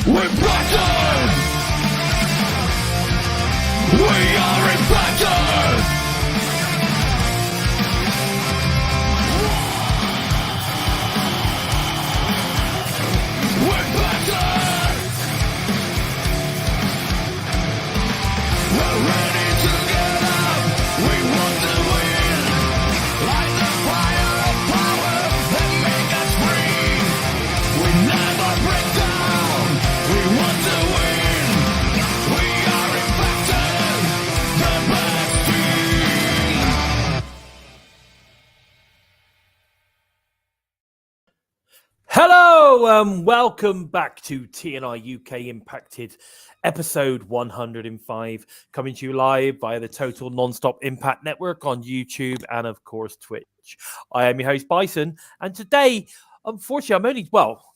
We're Bison! We are infected! We're Bison! We're ready to get up! We want to win! Light the fire of power and make us free! We never break down! We want to win! We are infected! The best team! Hello and welcome back to TNI-UK Impacted episode 105, coming to you live via the Total Nonstop Impact Network on YouTube and of course Twitch. I am your host Bison, and today, unfortunately,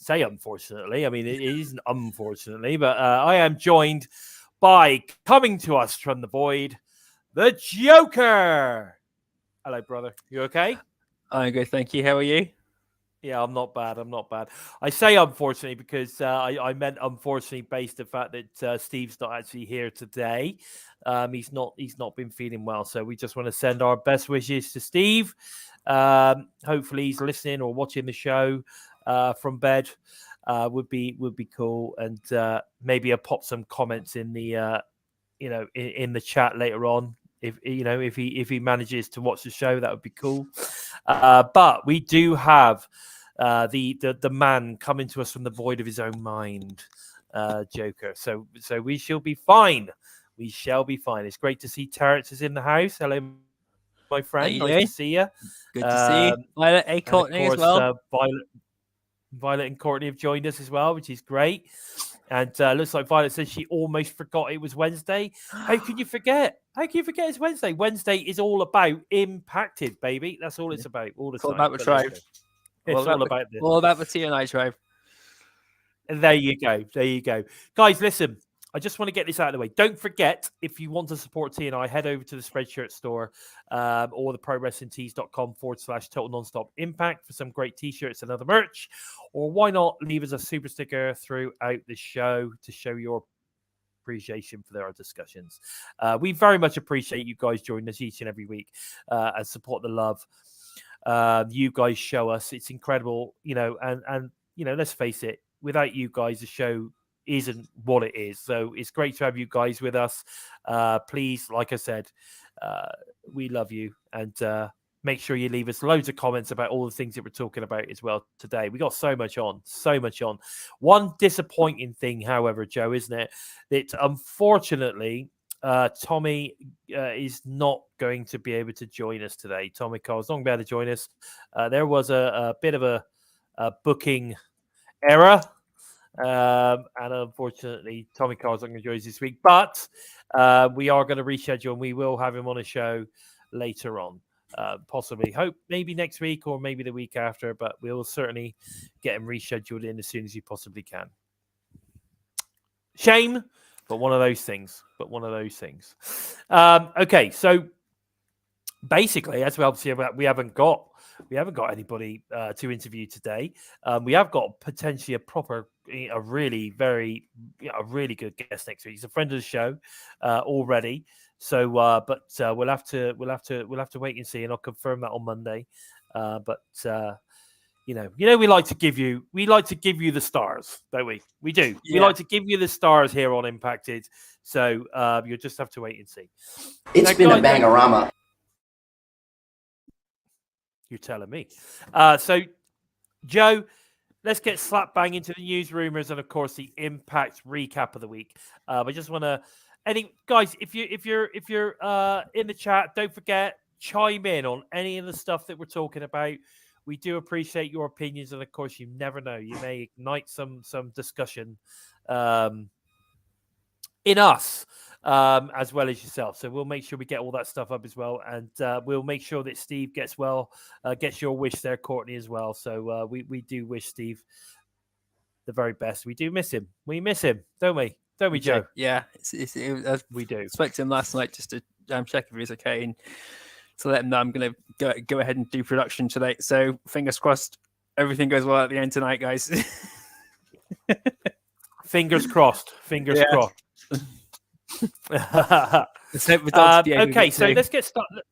unfortunately, I mean it isn't unfortunately, but I am joined by, coming to us from the void, the Joker. Hello brother, you okay? I'm good, thank you. How are you? Yeah, I'm not bad. I say unfortunately because I meant unfortunately based on the fact that Steve's not actually here today. He's not been feeling well, so we just want to send our best wishes to Steve. Hopefully he's listening or watching the show from bed. Would be cool, and maybe I'll pop some comments in the in the chat later on. If he manages to watch the show, that would be cool. But we do have the man coming to us from the void of his own mind, Joker. So we shall be fine. We shall be fine. It's great to see Terrence is in the house. Hello, my friend. Nice to see you. Good to see you. Violet, hey, Courtney as well. Violet and Courtney have joined us as well, which is great. And looks like Violet says she almost forgot it was Wednesday. How can you forget? How can you forget it's Wednesday? Wednesday is all about Impacted, baby. That's all it's about. All the time. All about the tribe. It's all about this. All about the TNI tribe. There you go. Guys, listen. I just want to get this out of the way. Don't forget, if you want to support TNI, head over to the Spreadshirt store or the ProWrestlingTees.com/Total Nonstop Impact for some great t-shirts and other merch. Or why not leave us a super sticker throughout the show to show your appreciation for our discussions. We very much appreciate you guys joining us each and every week and support the love you guys show us. It's incredible, and let's face it, without you guys, the show isn't what it is. So it's great to have you guys with us. Please, like I said, we love you, and make sure you leave us loads of comments about all the things that we're talking about as well today. We got so much on. One disappointing thing, however, Joe, isn't it, that unfortunately Tommy is not going to be able to join us today. Tommy Carl's not going to be able to join us. There was a bit of a booking error. And unfortunately, Tommy Carl's not going to join us this week, but we are going to reschedule, and we will have him on a show later on. Possibly, hope maybe next week or maybe the week after, but we'll certainly get him rescheduled in as soon as you possibly can. Shame, but one of those things. Okay, so basically, as well, we haven't got anybody to interview today. We have got potentially a really good guest next week. He's a friend of the show already. So, but we'll have to wait and see, and I'll confirm that on Monday. But we like to give you the stars, don't we? We do. Yeah. We like to give you the stars here on Impacted. So you'll just have to wait and see. It's been a bangorama. You're telling me. So, Joe, let's get slap bang into the news, rumors, and of course the Impact recap of the week. I just want to, guys, if you're in the chat, don't forget, chime in on any of the stuff that we're talking about. We do appreciate your opinions, and of course, you never know, you may ignite some discussion in us. As well as yourself. So we'll make sure we get all that stuff up as well. And we'll make sure that Steve gets your wish there, Courtney, as well. So we do wish Steve the very best. We do miss him. We miss him, don't we? Don't we, Joe? Yeah, we do. I spoke to him last night just to check if he's okay and to let him know I'm going to go ahead and do production today. So fingers crossed everything goes well at the end tonight, guys. Fingers crossed. Fingers Yeah. crossed. Let's hope the Dollz behave Okay, a bit so too. let's get started.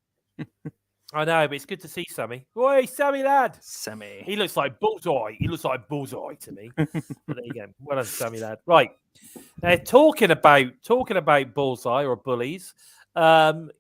I know, but it's good to see Sammy. Oi, Sammy lad. Sami. He looks like bullseye. He looks like bullseye to me. But there you go. Well done, Sammy lad. Right. Now, talking about bullseye or bullies, can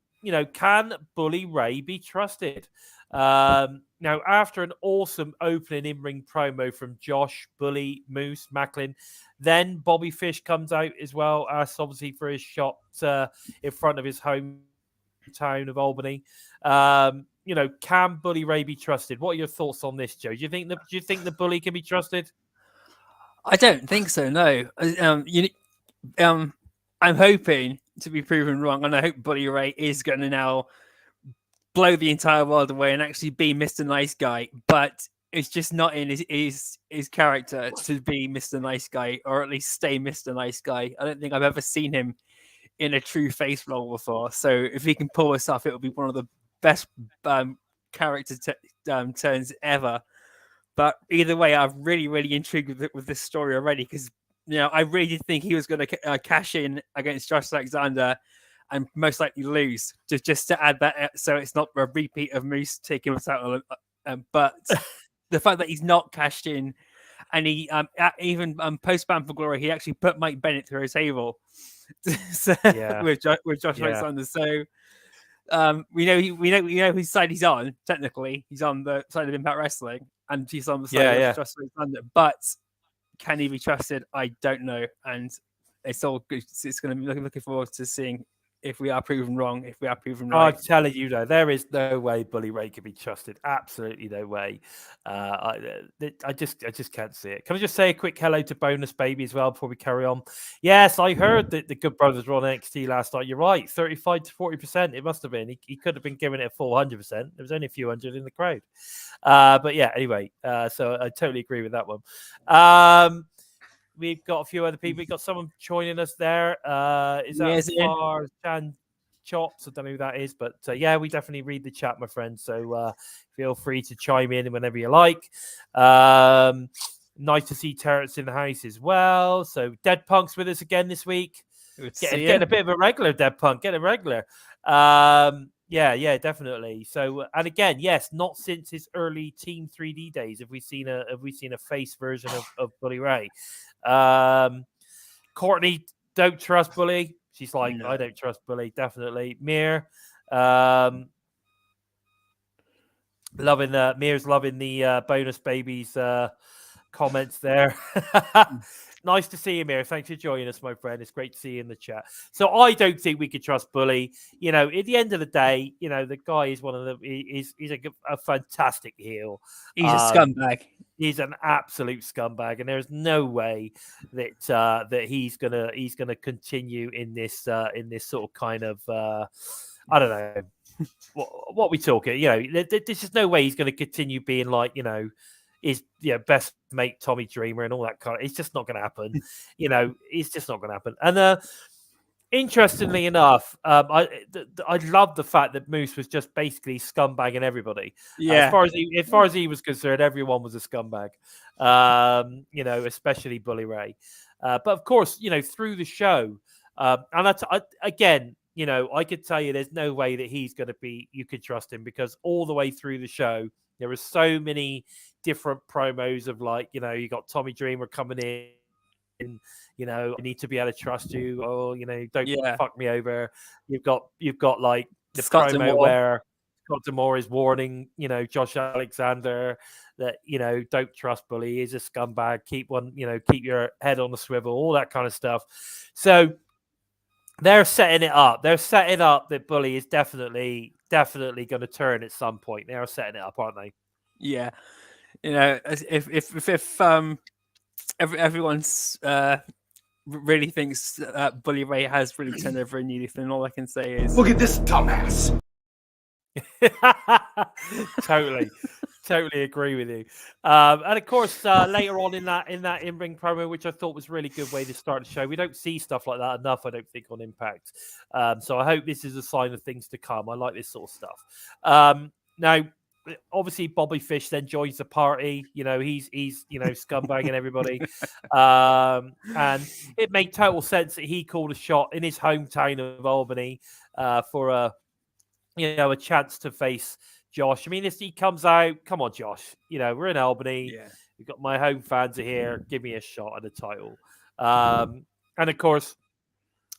Bully Ray be trusted? Now, after an awesome opening in-ring promo from Josh, Bully, Moose, Macklin, then Bobby Fish comes out as well, asked obviously for his shot in front of his hometown of Albany. Can Bully Ray be trusted? What are your thoughts on this, Joe? Do you think the Bully can be trusted? I don't think so. No. I'm hoping to be proven wrong, and I hope Bully Ray is going to now blow the entire world away and actually be Mr. Nice Guy. But it's just not in his character to be Mr. Nice Guy, or at least stay Mr. Nice Guy. I don't think I've ever seen him in a true face role before. So if he can pull this off, it will be one of the best character turns ever. But either way, I'm really, really intrigued with this story already, because I really did think he was going to cash in against Josh Alexander and most likely lose, just to add that, so it's not a repeat of Moose taking us out. But the fact that he's not cashed in, and he even post Bound for Glory, he actually put Mike Bennett through a table with Josh Alexander. So we know whose side he's on. Technically, he's on the side of Impact Wrestling, and he's on the side of Josh Alexander. But can he be trusted? I don't know, and it's all good. It's going to be looking forward to seeing if we are proven wrong, if we are proven right. I'm telling you, though, there is no way Bully Ray can be trusted. Absolutely no way. I just can't see it. Can I just say a quick hello to Bonus Baby as well before we carry on? Yes, I heard that the Good Brothers were on NXT last night. You're right, 35 to 40%. It must have been. He could have been giving it a full 100%. There was only a few hundred in the crowd. But yeah, anyway, so I totally agree with that one. We've got a few other people. We've got someone joining us there. Is that Far Chan Chops? I don't know who that is, but yeah, we definitely read the chat, my friend. So feel free to chime in whenever you like. Nice to see Terrence in the house as well. So Dead Punk's with us again this week. Getting a bit of a regular, Dead Punk. Get a regular. Yeah, definitely. So, and again, yes, not since his early Team 3D days have we seen a face version of Bully Ray. Courtney, don't trust Bully. She's like, no. I don't trust Bully, definitely. Mir, Mir's loving the Bonus Babies comments there. Nice to see you, Mir. Thanks for joining us, my friend. It's great to see you in the chat. So I don't think we could trust Bully. At the end of the day, the guy is one of the he's a fantastic heel. He's a scumbag. He's an absolute scumbag, and there's no way that that he's gonna continue in this sort of kind of I don't know what we talking. There's just no way he's going to continue being like his best mate Tommy Dreamer and all that kind of. It's just not going to happen. It's just not going to happen. And interestingly enough, I love the fact that Moose was just basically scumbagging everybody. Yeah. As far as he was concerned, everyone was a scumbag. Especially Bully Ray. But of course, through the show, and again, I could tell you there's no way that he's going to be. You could trust him, because all the way through the show, there were so many different promos of you got Tommy Dreamer coming in. I need to be able to trust you. Oh, don't fuck me over. You've got like the Scott promo D'Amore. where Scott D'Amore is warning, Josh Alexander that, don't trust Bully. He's a scumbag. Keep your head on the swivel, all that kind of stuff. So they're setting it up. They're setting up that Bully is definitely going to turn at some point. They're setting it up, aren't they? Yeah. If everyone's really thinks Bully Ray has really turned over a new leaf, then all I can say is, look at this dumbass. Totally agree with you. And of course, later on in that in-ring promo, which I thought was a really good way to start the show, we don't see stuff like that enough, I don't think, on Impact. So I hope this is a sign of things to come. I like this sort of stuff. Now, obviously Bobby Fish then joins the party. He's scumbagging everybody, and it made total sense that he called a shot in his hometown of Albany for a chance to face Josh. I mean, if he comes out, come on, Josh. We're in Albany. Yeah. We've got my home fans are here. Give me a shot at the title. And of course,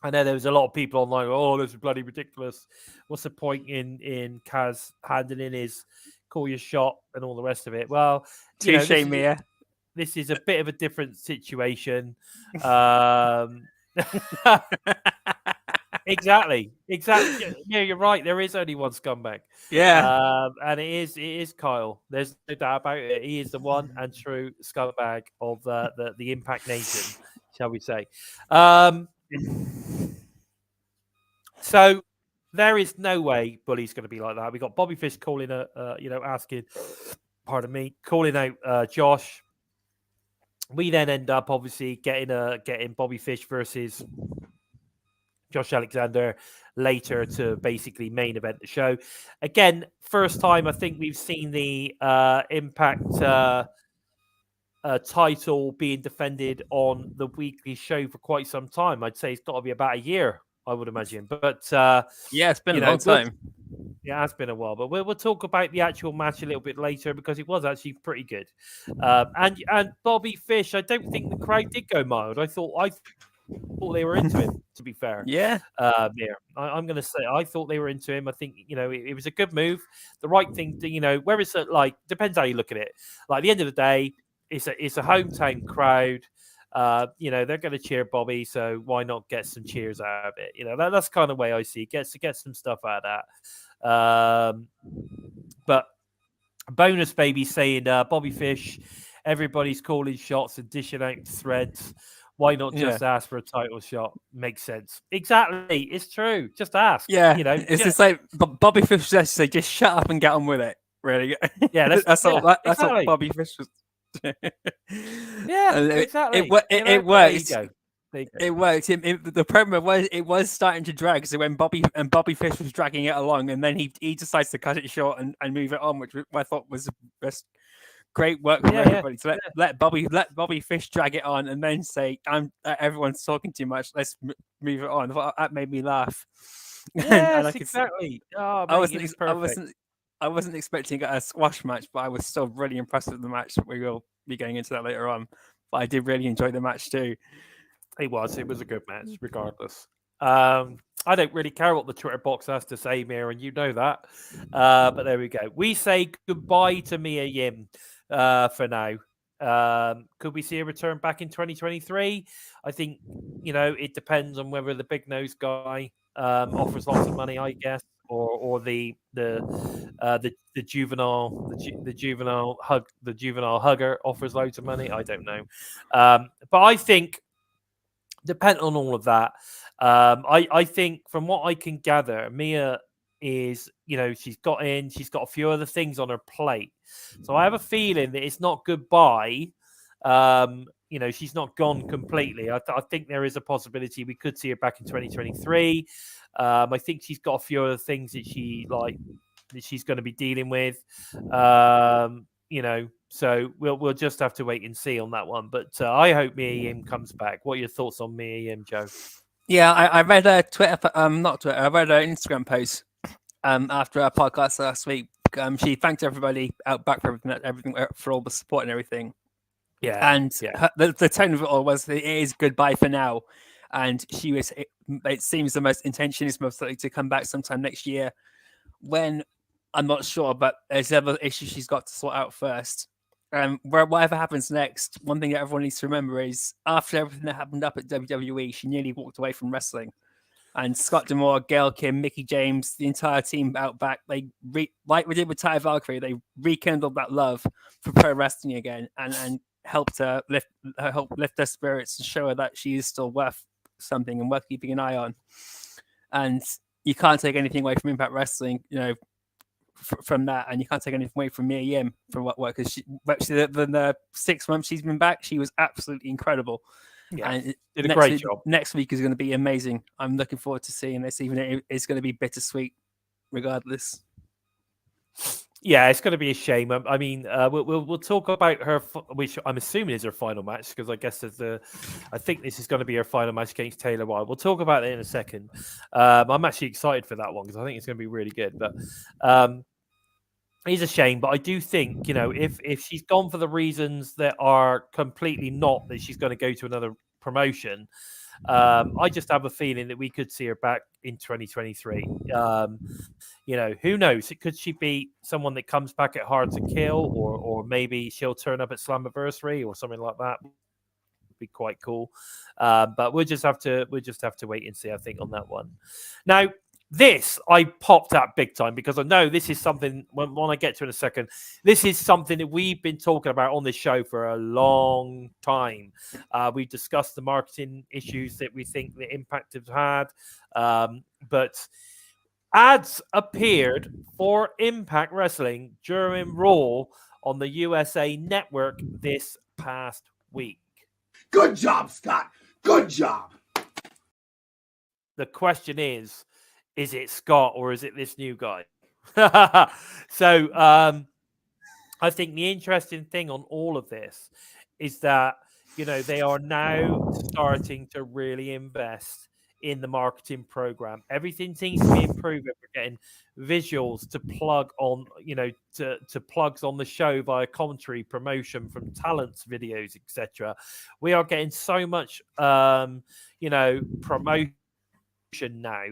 I know there was a lot of people online. Oh, this is bloody ridiculous. What's the point in Kaz handing in his call your shot and all the rest of it? Well, Touche, Mia. This is a bit of a different situation. Exactly. Yeah, you're right. There is only one scumbag. Yeah. And it is Kyle. There's no doubt about it. He is the one and true scumbag of the Impact Nation, shall we say. So there is no way Bully's going to be like that. We got Bobby Fish calling calling out Josh. We then end up obviously getting Bobby Fish versus Josh Alexander later to basically main event the show. Again, first time I think we've seen the Impact title being defended on the weekly show for quite some time. I'd say it's got to be about a year, I would imagine. But yeah, it's been a long time. Yeah, it has been a while. But we'll talk about the actual match a little bit later because it was actually pretty good. And Bobby Fish, I don't think the crowd did go mild. I thought they were into him, to be fair. Yeah. I'm going to say I thought they were into him. I think, it was a good move. The right thing to, where it's depends how you look at it. Like, at the end of the day, it's a hometown crowd. They're going to cheer Bobby, so why not get some cheers out of it? That's kind of the way I see it. Get some stuff out of that. But bonus baby saying Bobby Fish, everybody's calling shots and dishing out threads. Why not just ask for a title shot? Makes sense. Exactly. It's true. Just ask. Yeah. It's just like Bobby Fish just say, just shut up and get on with it. Really. Yeah. That's all Bobby Fish was. Yeah, exactly. It worked. There you go. It worked. The problem was it was starting to drag. So when Bobby Fish was dragging it along, and then he decides to cut it short and move it on, which I thought was the best. Great work from everybody. So let Bobby Fish drag it on, and then say, everyone's talking too much. Let's move it on." That made me laugh. Yes, exactly. Oh, I wasn't expecting a squash match, but I was still really impressed with the match. We will be going into that later on. But I did really enjoy the match too. It was a good match, regardless. I don't really care what the Twitter box has to say, Mia, and you know that. But there we go. We say goodbye to Mia Yim for now. Could we see a return back in 2023? I think, it depends on whether the big nose guy offers lots of money, I guess, or the juvenile hugger offers loads of money. I don't know. But I think, depending on all of that, I think from what I can gather, Mia is, she's got a few other things on her plate. So I have a feeling that it's not goodbye. She's not gone completely. I think there is a possibility we could see her back in 2023. I think she's got a few other things that she's going to be dealing with. So we'll just have to wait and see on that one. But I hope Mia Yim comes back. What are your thoughts on Mia Yim, Joe? Yeah, I read a not Twitter. I read an Instagram post after our podcast last week. She thanked everybody out back for everything for all the support and everything. Yeah, and the tone of it all was it is goodbye for now. And she was. It seems the most intention is most likely to come back sometime next year. When I'm not sure, but there's other issues she's got to sort out first. Whatever happens next, one thing that everyone needs to remember is after everything that happened up at WWE, she nearly walked away from wrestling. And Scott D'Amore, Gail Kim, Mickey James, the entire team out back, like we did with Ty Valkyrie, they rekindled that love for pro wrestling again and helped her lift her spirits and show her that she is still worth something and worth keeping an eye on. And you can't take anything away from Impact Wrestling, from that, and you can't take anything away from Mia Yim from what work, because the 6 months she's been back, she was absolutely incredible. Yeah, and did a great job. Next week is going to be amazing. I'm looking forward to seeing this, even if it's going to be bittersweet regardless. Yeah, it's going to be a shame. I mean, we'll talk about her, which I'm assuming is her final match, because I guess I think this is going to be her final match against Taylor Wilde. We'll talk about it in a second. I'm actually excited for that one because I think it's going to be really good. But it's a shame. But I do think, if she's gone for the reasons that are completely not that she's going to go to another promotion, I just have a feeling that we could see her back in 2023. Who knows? Could she be someone that comes back at Hard to Kill, or maybe she'll turn up at Slammiversary or something like that? Would be quite cool. But we'll just have to wait and see, I think, on that one. Now, this I popped at big time because I know this is something when I get to in a second. This is something that we've been talking about on this show for a long time. We've discussed the marketing issues that we think the Impact have had, but ads appeared for Impact Wrestling during Raw on the USA Network this past week. Good job, Scott. Good job. The question is it Scott or is it this new guy? So I think the interesting thing on all of this is that, they are now starting to really invest in the marketing program. Everything seems to be improving. We're getting visuals to plug on, to plugs on the show via commentary, promotion from talents, videos, etc. We are getting so much, promotion now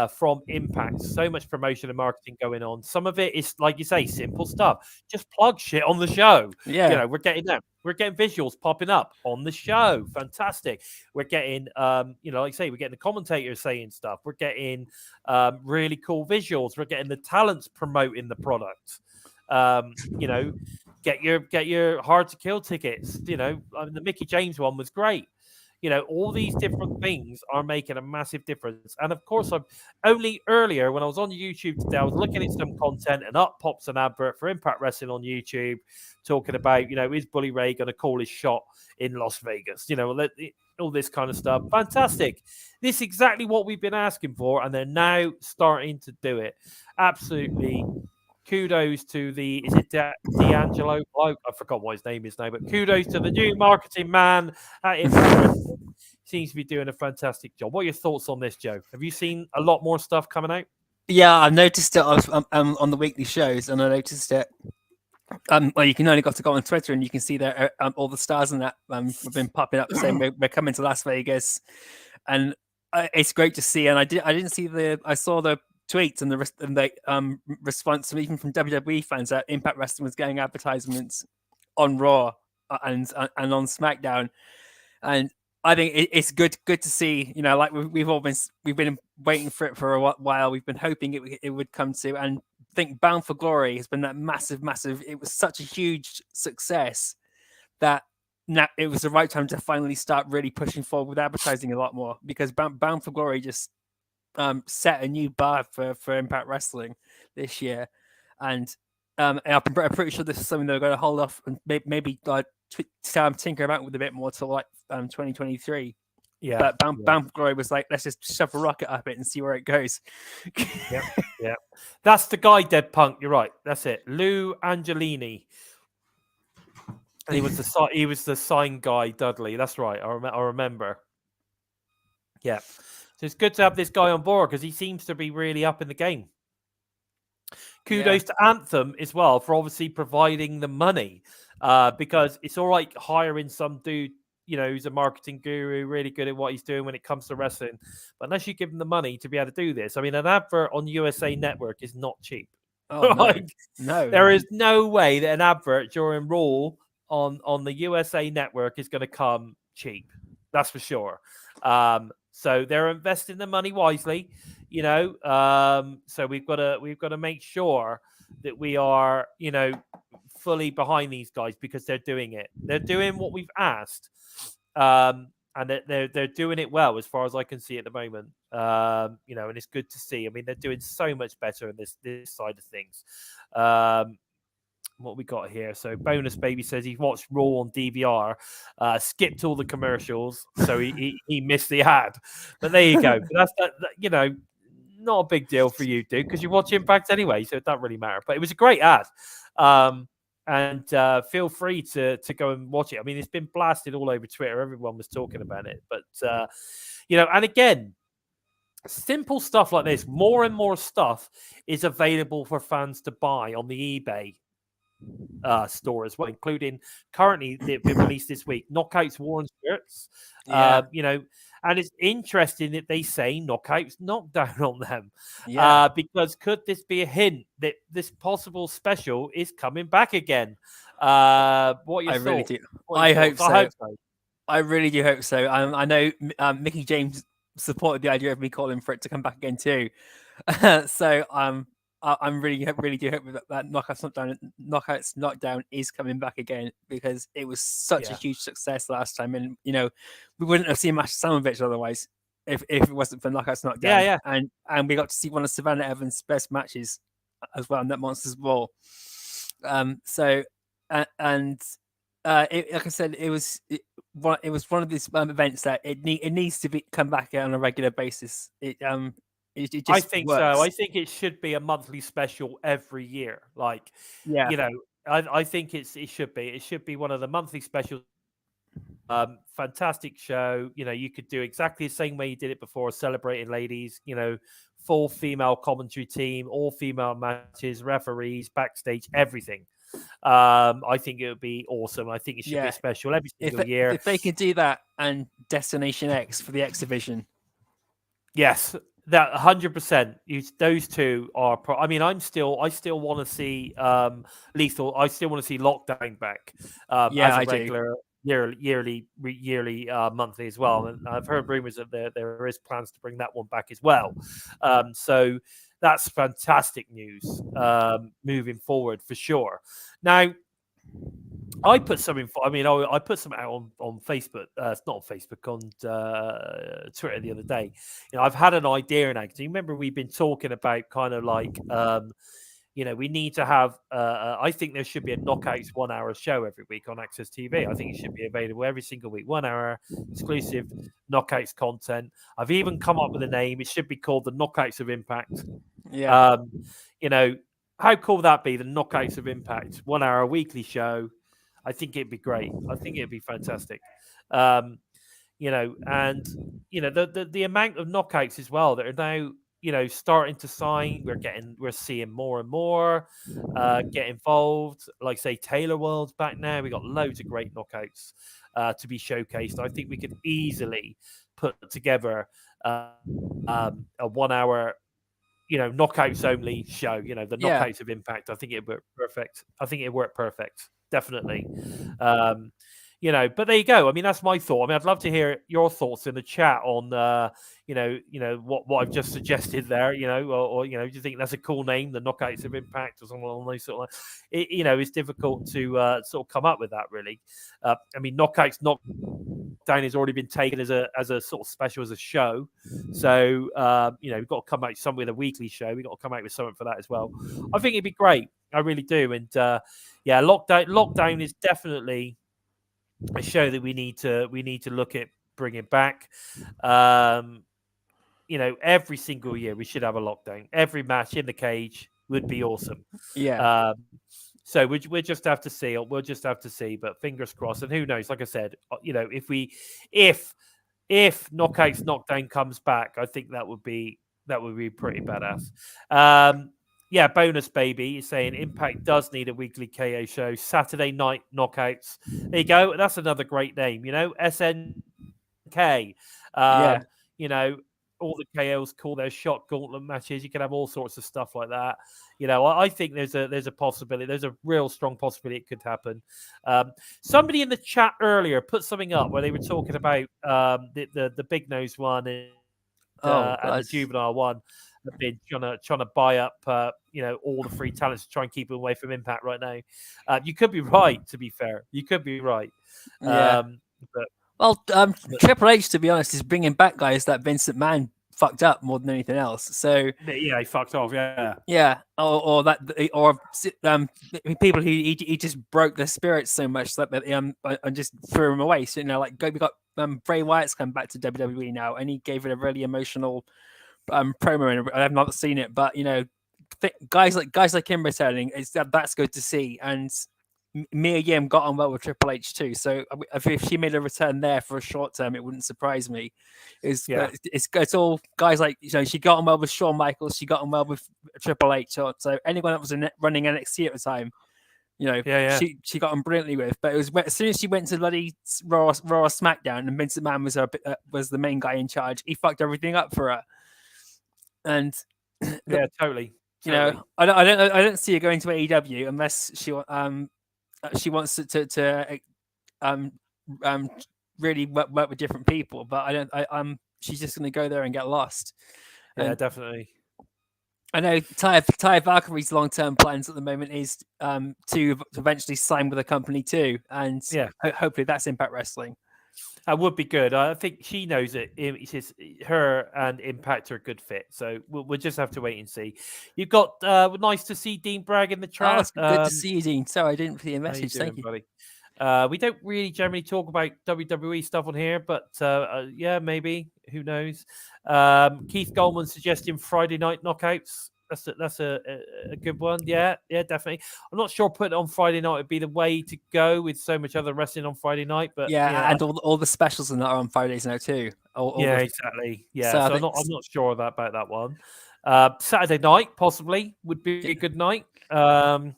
from Impact. So much promotion and marketing going on. Some of it is, like you say, simple stuff. Just plug shit on the show. Yeah. We're getting them. We're getting visuals popping up on the show. Fantastic. We're getting, like I say, we're getting the commentators saying stuff. We're getting really cool visuals. We're getting the talents promoting the product. Get your Hard to Kill tickets. The Mickey James one was great. All these different things are making a massive difference. And of course, I'm only earlier when I was on YouTube today, I was looking at some content and up pops an advert for Impact Wrestling on YouTube talking about, is Bully Ray going to call his shot in Las Vegas? All this kind of stuff. Fantastic. This is exactly what we've been asking for. And they're now starting to do it. Absolutely. Kudos to is it D'Angelo? I forgot what his name is now, but kudos to the new marketing man at Impact. Seems to be doing a fantastic job. What are your thoughts on this, Joe? Have you seen a lot more stuff coming out? Yeah, I noticed it on the weekly shows, and I noticed it. Well, you can only got to go on Twitter, and you can see there all the stars and that have been popping up saying we're coming to Las Vegas, and it's great to see. And I didn't see I saw the tweets and the response even from WWE fans that Impact Wrestling was getting advertisements on Raw and on SmackDown, and I think it's good to see. Like we've been waiting for it for a while. We've been hoping it would come to, and I think Bound for Glory has been that massive. It was such a huge success that now it was the right time to finally start really pushing forward with advertising a lot more, because Bound for Glory just set a new bar for Impact Wrestling this year, and I'm pretty sure this is something they're going to hold off and maybe tinker about with a bit more till like 2023. Yeah, but Bound for Glory was like, let's just shove a rocket up it and see where it goes. yeah. That's the guy, Dead Punk. You're right. That's it. Lou Angelini. And he was the sign guy, Dudley. That's right. I remember. Yeah. So it's good to have this guy on board because he seems to be really up in the game. Kudos to Anthem as well for obviously providing the money, because it's all right hiring some dude, who's a marketing guru, really good at what he's doing when it comes to wrestling. But unless you give him the money to be able to do this, I mean, an advert on USA Network is not cheap. Oh, no. There is no way that an advert during Raw on the USA Network is going to come cheap. That's for sure. So they're investing the money wisely, So we've got to make sure that we are, fully behind these guys because they're doing it. They're doing what we've asked, and they're doing it well as far as I can see at the moment. And it's good to see. I mean, they're doing so much better in this side of things. What we got here? So Bonus Baby says he watched Raw on DVR, skipped all the commercials, so he missed the ad. But there you go. But that's not a big deal for you, dude, because you watch Impact anyway, so it doesn't really matter. But it was a great ad. And feel free to go and watch it. I mean, it's been blasted all over Twitter. Everyone was talking about it. But, and again, simple stuff like this, more and more stuff is available for fans to buy on the eBay store as well, including currently they've been released this week, Knockouts War and Spirits. And it's interesting that they say Knockouts Knockdown on them. Because could this be a hint that this possible special is coming back again? What are your thoughts? Really do. I hope so. I really do hope so. I know Mickey James supported the idea of me calling for it to come back again too. So I'm really do hope that Knockouts Knockdown is coming back again, because it was such a huge success last time, and we wouldn't have seen Masha Slamovich otherwise if it wasn't for Knockouts Knockdown. And we got to see one of Savannah Evans' best matches as well in that Monsters Ball. Like I said, it was one of these events that it needs to come back on a regular basis. I think so. I think it should be a monthly special every year. I think it should be. It should be one of the monthly specials. Fantastic show. You could do exactly the same way you did it before, celebrating ladies. Full female commentary team, all female matches, referees, backstage, everything. I think it would be awesome. I think it should be special every single year. If they can do that, and Destination X for the X Division. Yes. That 100%. Those two are. I still want to see Lethal. I still want to see Lockdown back as a regular yearly monthly as well. And I've heard rumors that there is plans to bring that one back as well. So that's fantastic news moving forward for sure. Now, I put something. I put something out on Facebook. It's not on Facebook, on Twitter the other day. I've had an idea now. Do you remember we've been talking about kind of like, we need to have. I think there should be a Knockouts 1 hour show every week on Access TV. I think it should be available every single week, 1 hour exclusive Knockouts content. I've even come up with a name. It should be called the Knockouts of Impact. Yeah. How cool would that be? The Knockouts of Impact, 1 hour weekly show. I think it'd be great. I think it'd be fantastic. And the amount of knockouts as well that are now, starting to sign. We're seeing more and more get involved. Like say Taylor World's back now. We got loads of great knockouts to be showcased. I think we could easily put together a 1 hour, knockouts only show. The Knockouts of Impact. I think it'd work perfect. Definitely. But there you go. I mean, that's my thought. I mean, I'd love to hear your thoughts in the chat on, what I've just suggested there, or do you think that's a cool name, the Knockouts of Impact or something along those sort of it's difficult to sort of come up with that really. I mean, Knockouts Knockdown has already been taken as a sort of special, as a show. So, we've got to come out with a weekly show. We've got to come out with something for that as well. I think it'd be great. I really do. And Lockdown is definitely a show that we need to look at bringing back. Every single year we should have a Lockdown. Every match in the cage would be awesome. Yeah. So we'll just have to see. We'll just have to see. But fingers crossed. And who knows? Like I said, if Knockouts Knockdown comes back, I think that would be pretty badass. Bonus baby is saying Impact does need a weekly KO show. Saturday night knockouts. There you go. That's another great name. SNK. All the KOs call their shot gauntlet matches. You can have all sorts of stuff like that. I think there's a possibility. There's a real strong possibility it could happen. Somebody in the chat earlier put something up where they were talking about the big nose one and the juvenile one. Been trying to buy up, all the free talents to try and keep them away from Impact right now. You could be right. To be fair, you could be right. Yeah. Triple H, to be honest, is bringing back guys that Vince McMahon fucked up more than anything else. So he fucked off. Or people who he just broke their spirits so much that and just threw them away. So we got Bray Wyatt's come back to WWE now, and he gave it a really emotional promo, and I have not seen it, but guys like him returning, that's good to see. And Mia Yim got on well with Triple H too, so if she made a return there for a short term, it wouldn't surprise me. It's all guys like she got on well with Shawn Michaels, she got on well with Triple H, so anyone that was running NXT at the time, she got on brilliantly with. But it was as soon as she went to bloody Raw SmackDown and Vince McMahon was the main guy in charge, he fucked everything up for her. And yeah, totally. I don't see her going to AEW unless she wants to really work with different people. But she's just going to go there and get lost. Yeah, definitely. I know Ty Valkyrie's long-term plans at the moment is to eventually sign with a company too, and hopefully that's Impact Wrestling. That would be good. I think she knows it. It's just her and Impact are a good fit. So we'll just have to wait and see. You've got nice to see Dean Bragg in the chat. Oh, it's good to see you, Dean. Sorry, I didn't see your message. Thank you. Buddy? We don't really generally talk about WWE stuff on here, but yeah, maybe. Who knows? Keith Goldman suggesting Friday night knockouts. That's a good one. Yeah, definitely. I'm not sure putting it on Friday night would be the way to go with so much other wrestling on Friday night, but and all the specials are on Fridays now too. Exactly. Yeah, so I'm not sure about that one. Saturday night possibly would be a good night. But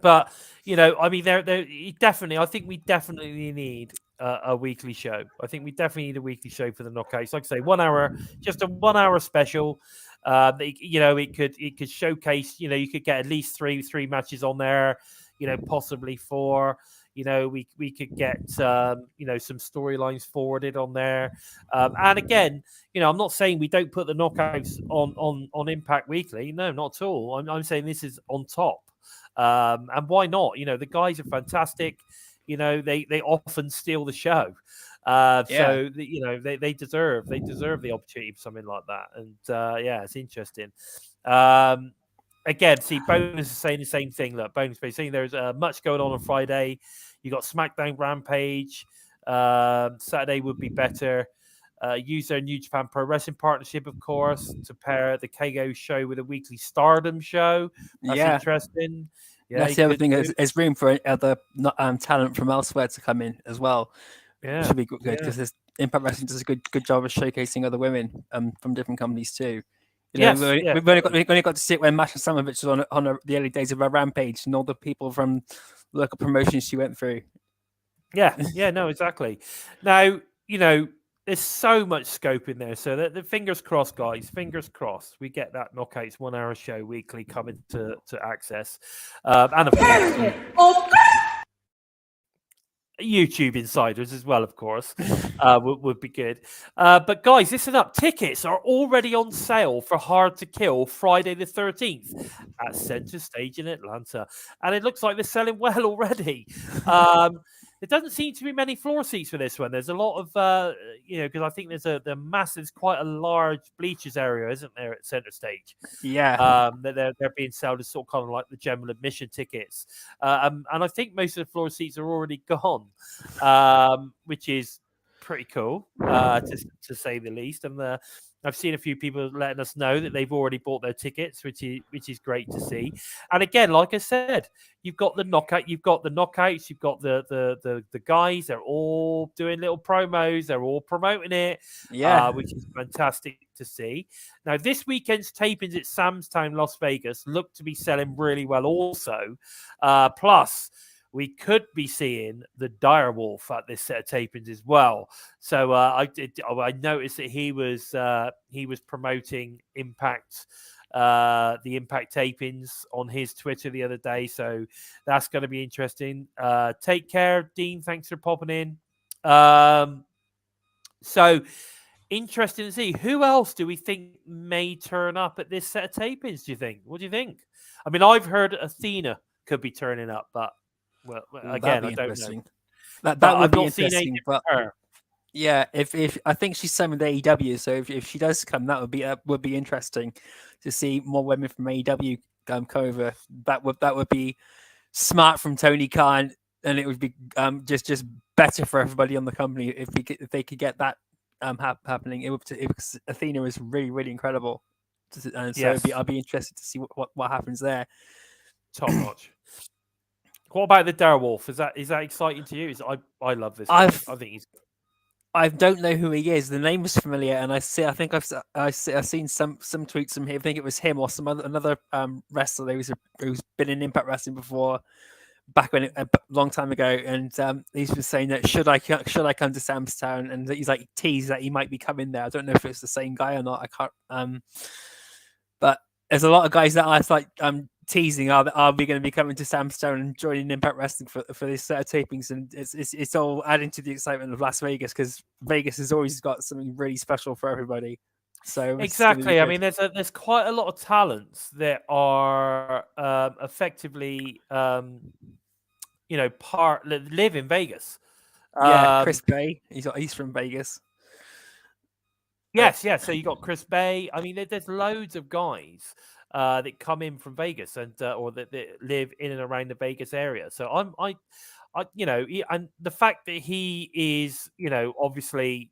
I mean, I think we definitely need a weekly show. I think we definitely need a weekly show for the knockouts. Like I say, 1 hour, just a 1 hour special. It could showcase. You could get at least three matches on there. Possibly four. We could get some storylines forwarded on there. And again, I'm not saying we don't put the knockouts on Impact Weekly. No, not at all. I'm saying this is on top. And why not? The guys are fantastic. They often steal the show. So they deserve the opportunity for something like that. And it's interesting. Again, see, Bonus is saying the same thing. Look, Bonus is saying there's much going on Friday. You got SmackDown Rampage. Saturday would be better. Use their New Japan Pro Wrestling partnership, of course, to pair the KO show with a weekly Stardom show. That's interesting. Yeah, that's the other thing. There's room for other talent from elsewhere to come in as well. Yeah, which should be good because Impact Wrestling does a good job of showcasing other women from different companies too. We've only got to see it when Masha Samovich was on the early days of her Rampage and all the people from local promotions she went through. Yeah, no, exactly. Now, there's so much scope in there. So the fingers crossed, guys. Fingers crossed. We get that Knockouts 1 hour show weekly coming to access. And of course, YouTube insiders as well, of course, would be good. But guys, listen up. Tickets are already on sale for Hard to Kill Friday the 13th at Center Stage in Atlanta. And it looks like they're selling well already. There doesn't seem to be many floor seats for this one. There's a lot of, because I think there's quite a large bleachers area, isn't there, at Center Stage? Yeah. They're being sold as sort of kind of like the general admission tickets. And I think most of the floor seats are already gone, which is pretty cool, to say the least. And I've seen a few people letting us know that they've already bought their tickets, which is great to see. And again, like I said, you've got the knockouts, you've got the guys. They're all doing little promos. They're all promoting it, which is fantastic to see. Now, this weekend's tapings at Sam's Town, Las Vegas, look to be selling really well also. Plus, we could be seeing the Direwolf at this set of tapings as well. So I noticed that he was promoting Impact, the Impact tapings on his Twitter the other day. So that's going to be interesting. Take care, Dean. Thanks for popping in. So interesting to see who else do we think may turn up at this set of tapings. Do you think? What do you think? I mean, I've heard Athena could be turning up, but. Well, again, I don't know. That would be interesting. But yeah, if I think she's signed with AEW, so if she does come, that would be interesting to see more women from AEW come over. That would be smart from Tony Khan, and it would be just better for everybody on the company if they could get that happening. Because Athena is really, really incredible, and so Yes. I'll be interested to see what happens there. Top notch. What about the Darewolf? Is that exciting to you? I love this guy. I think he's. I don't know who he is. The name is familiar, and I think I've seen some tweets from him. I think it was him or another wrestler who's been in Impact Wrestling before, back when a long time ago, and he's been saying that should I come to Samstown, and he's like teased that he might be coming there. I don't know if it's the same guy or not. I can't. But there's a lot of guys that I like teasing are we going to be coming to Samstown and joining Impact Wrestling for this set of tapings, and it's all adding to the excitement of Las Vegas, because Vegas has always got something really special for everybody. So Exactly. I mean, there's quite a lot of talents that are effectively live in Vegas. Yeah, Chris Bay. He's from Vegas. Yes, yeah. So you got Chris Bay. I mean, there's loads of guys that come in from Vegas and or that live in and around the Vegas area. So and the fact that he is, obviously,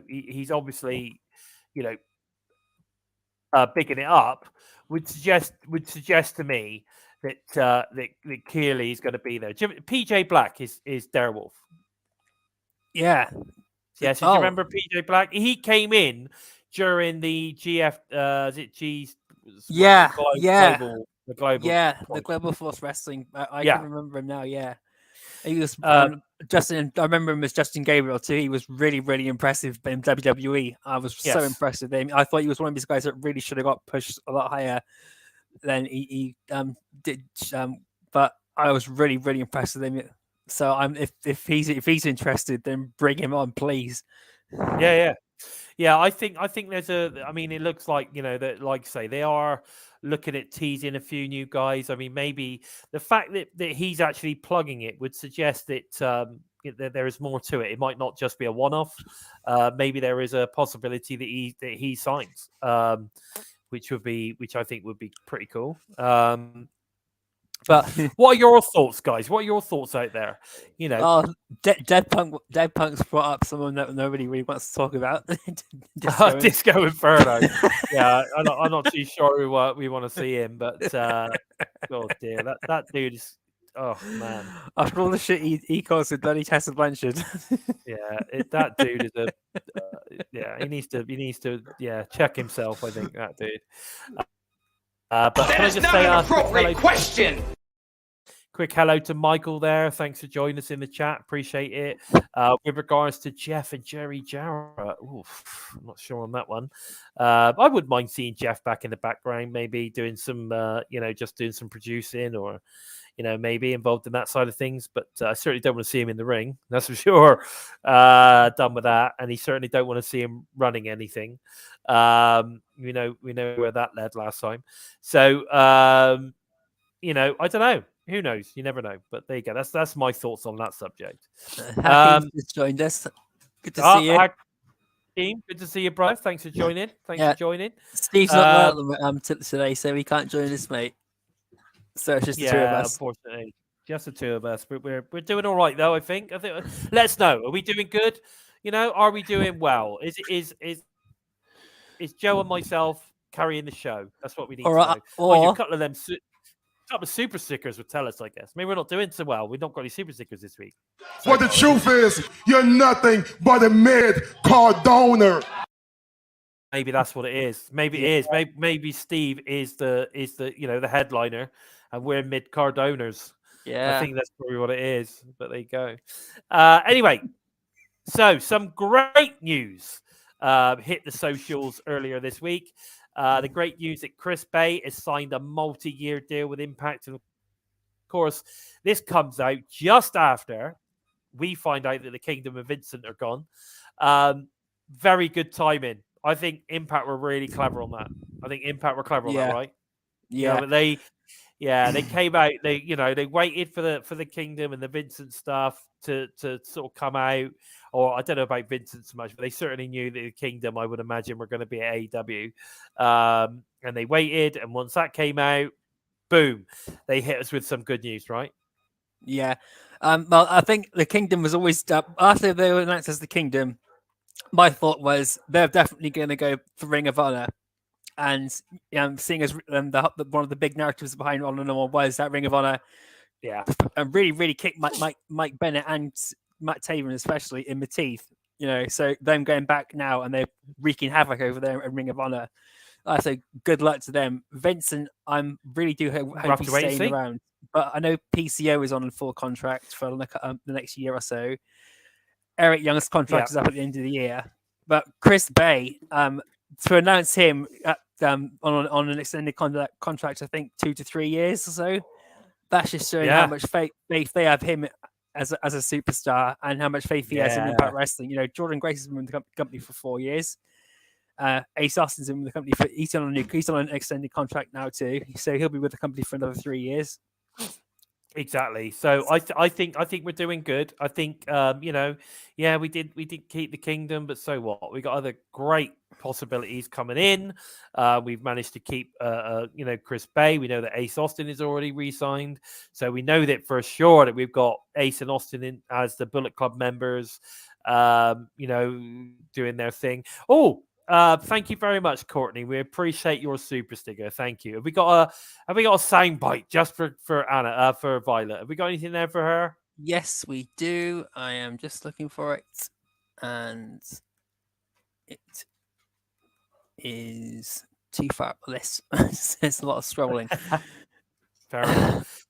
he's obviously, bigging it up would suggest to me that that Keeley is going to be there. PJ Black is Darewolf. Yeah. Yeah, so do you remember PJ Black? He came in during the GF. Is it G's? Yeah, the global. Yeah, the Global Force Wrestling. I can remember him now. Yeah, he was Justin. I remember him as Justin Gabriel too. He was really, really impressive in WWE. I was so impressed with him. I thought he was one of these guys that really should have got pushed a lot higher than he did. But I was really, really impressed with him. So if he's interested, then bring him on, please. Yeah. I think there's I mean, it looks like that, like I say, they are looking at teasing a few new guys. I mean, maybe the fact that he's actually plugging it would suggest that that there is more to it. It might not just be a one-off. Maybe there is a possibility that he signs, which I think would be pretty cool. But what are your thoughts, guys? What are your thoughts out there? Dead Punk's brought up someone that nobody really wants to talk about. Disco Inferno. Yeah, I'm not too sure we want to see him, but oh dear, that dude is. Oh man! After all the shit he caused with bloody Tessa Blanchard. That dude is he needs to check himself. I think that dude. But can I just say an appropriate question? Quick hello to Michael there. Thanks for joining us in the chat. Appreciate it. With regards to Jeff and Jerry Jarrett, I'm not sure on that one. I wouldn't mind seeing Jeff back in the background, maybe doing some, just doing some producing, or maybe involved in that side of things. But I certainly don't want to see him in the ring. That's for sure. Done with that, and he certainly don't want to see him running anything. We know where that led last time. So I don't know. Who knows? You never know. But there you go. That's my thoughts on that subject. Hakeem just joined us. Good to see you. Hakeem, good to see you, bro. Thanks for joining. For joining. Steve's not well today, so he can't join us, mate. So it's just the two of us. Unfortunately, just the two of us. But we're doing all right, though. I think. Let us know. Are we doing good? Are we doing well? Is Joe and myself carrying the show? That's what we need to know. Or a couple of them. Couple of super stickers would tell us, I guess. Maybe we're not doing so well. We've not got any super stickers this week. Well, the truth is, you're nothing but a mid-card donor. Maybe that's what it is. Maybe it is. Maybe Steve is the the headliner, and we're mid-card donors. Yeah, I think that's probably what it is. But there you go. Anyway, so some great news hit the socials earlier this week. The great news that Chris Bay has signed a multi-year deal with Impact. And of course, this comes out just after we find out that the Kingdom and Vincent are gone. Very good timing. I think Impact were really clever on that. I think Impact were clever on that, right? Yeah, but they came out. They waited for the Kingdom and the Vincent stuff to sort of come out. Or I don't know about Vincent so much, but they certainly knew that the Kingdom, I would imagine, were going to be at AEW. And they waited, and once that came out, boom, they hit us with some good news, right? Yeah. Well, I think the Kingdom was always after they were announced as the Kingdom. My thought was they're definitely going to go for Ring of Honor, and seeing as one of the big narratives behind Honor No One was that Ring of Honor, Yeah. and really kicked Mike Bennett and Matt Taven especially in the teeth. So them going back now and they're wreaking havoc over there in Ring of Honor. I say good luck to them. Vincent, I really do hope he's staying around. But I know PCO is on a full contract for the next year or so. Eric Young's contract is up at the end of the year. But Chris Bay, to announce him on an extended contract, I think 2 to 3 years or so, that's just showing how much faith they have him as a superstar and how much faith he has in Impact Wrestling. Jordan Grace has been with the company for 4 years. Ace Austin's been with the company he's on an extended contract now too, so he'll be with the company for another 3 years. Exactly. So I think we're doing good. I think we did keep the Kingdom, but so what? We got other great possibilities coming in. We've managed to keep Chris Bay. We know that Ace Austin is already re-signed, so we know that for sure that we've got Ace and Austin in as the Bullet Club members. Doing their thing. Thank you very much, Courtney. We appreciate your super sticker. Thank you. Have we got a sound bite just for Anna, for Violet? Have we got anything there for her? Yes, we do. I am just looking for it, and it is too far up the list. There's a lot of scrolling. Fair enough.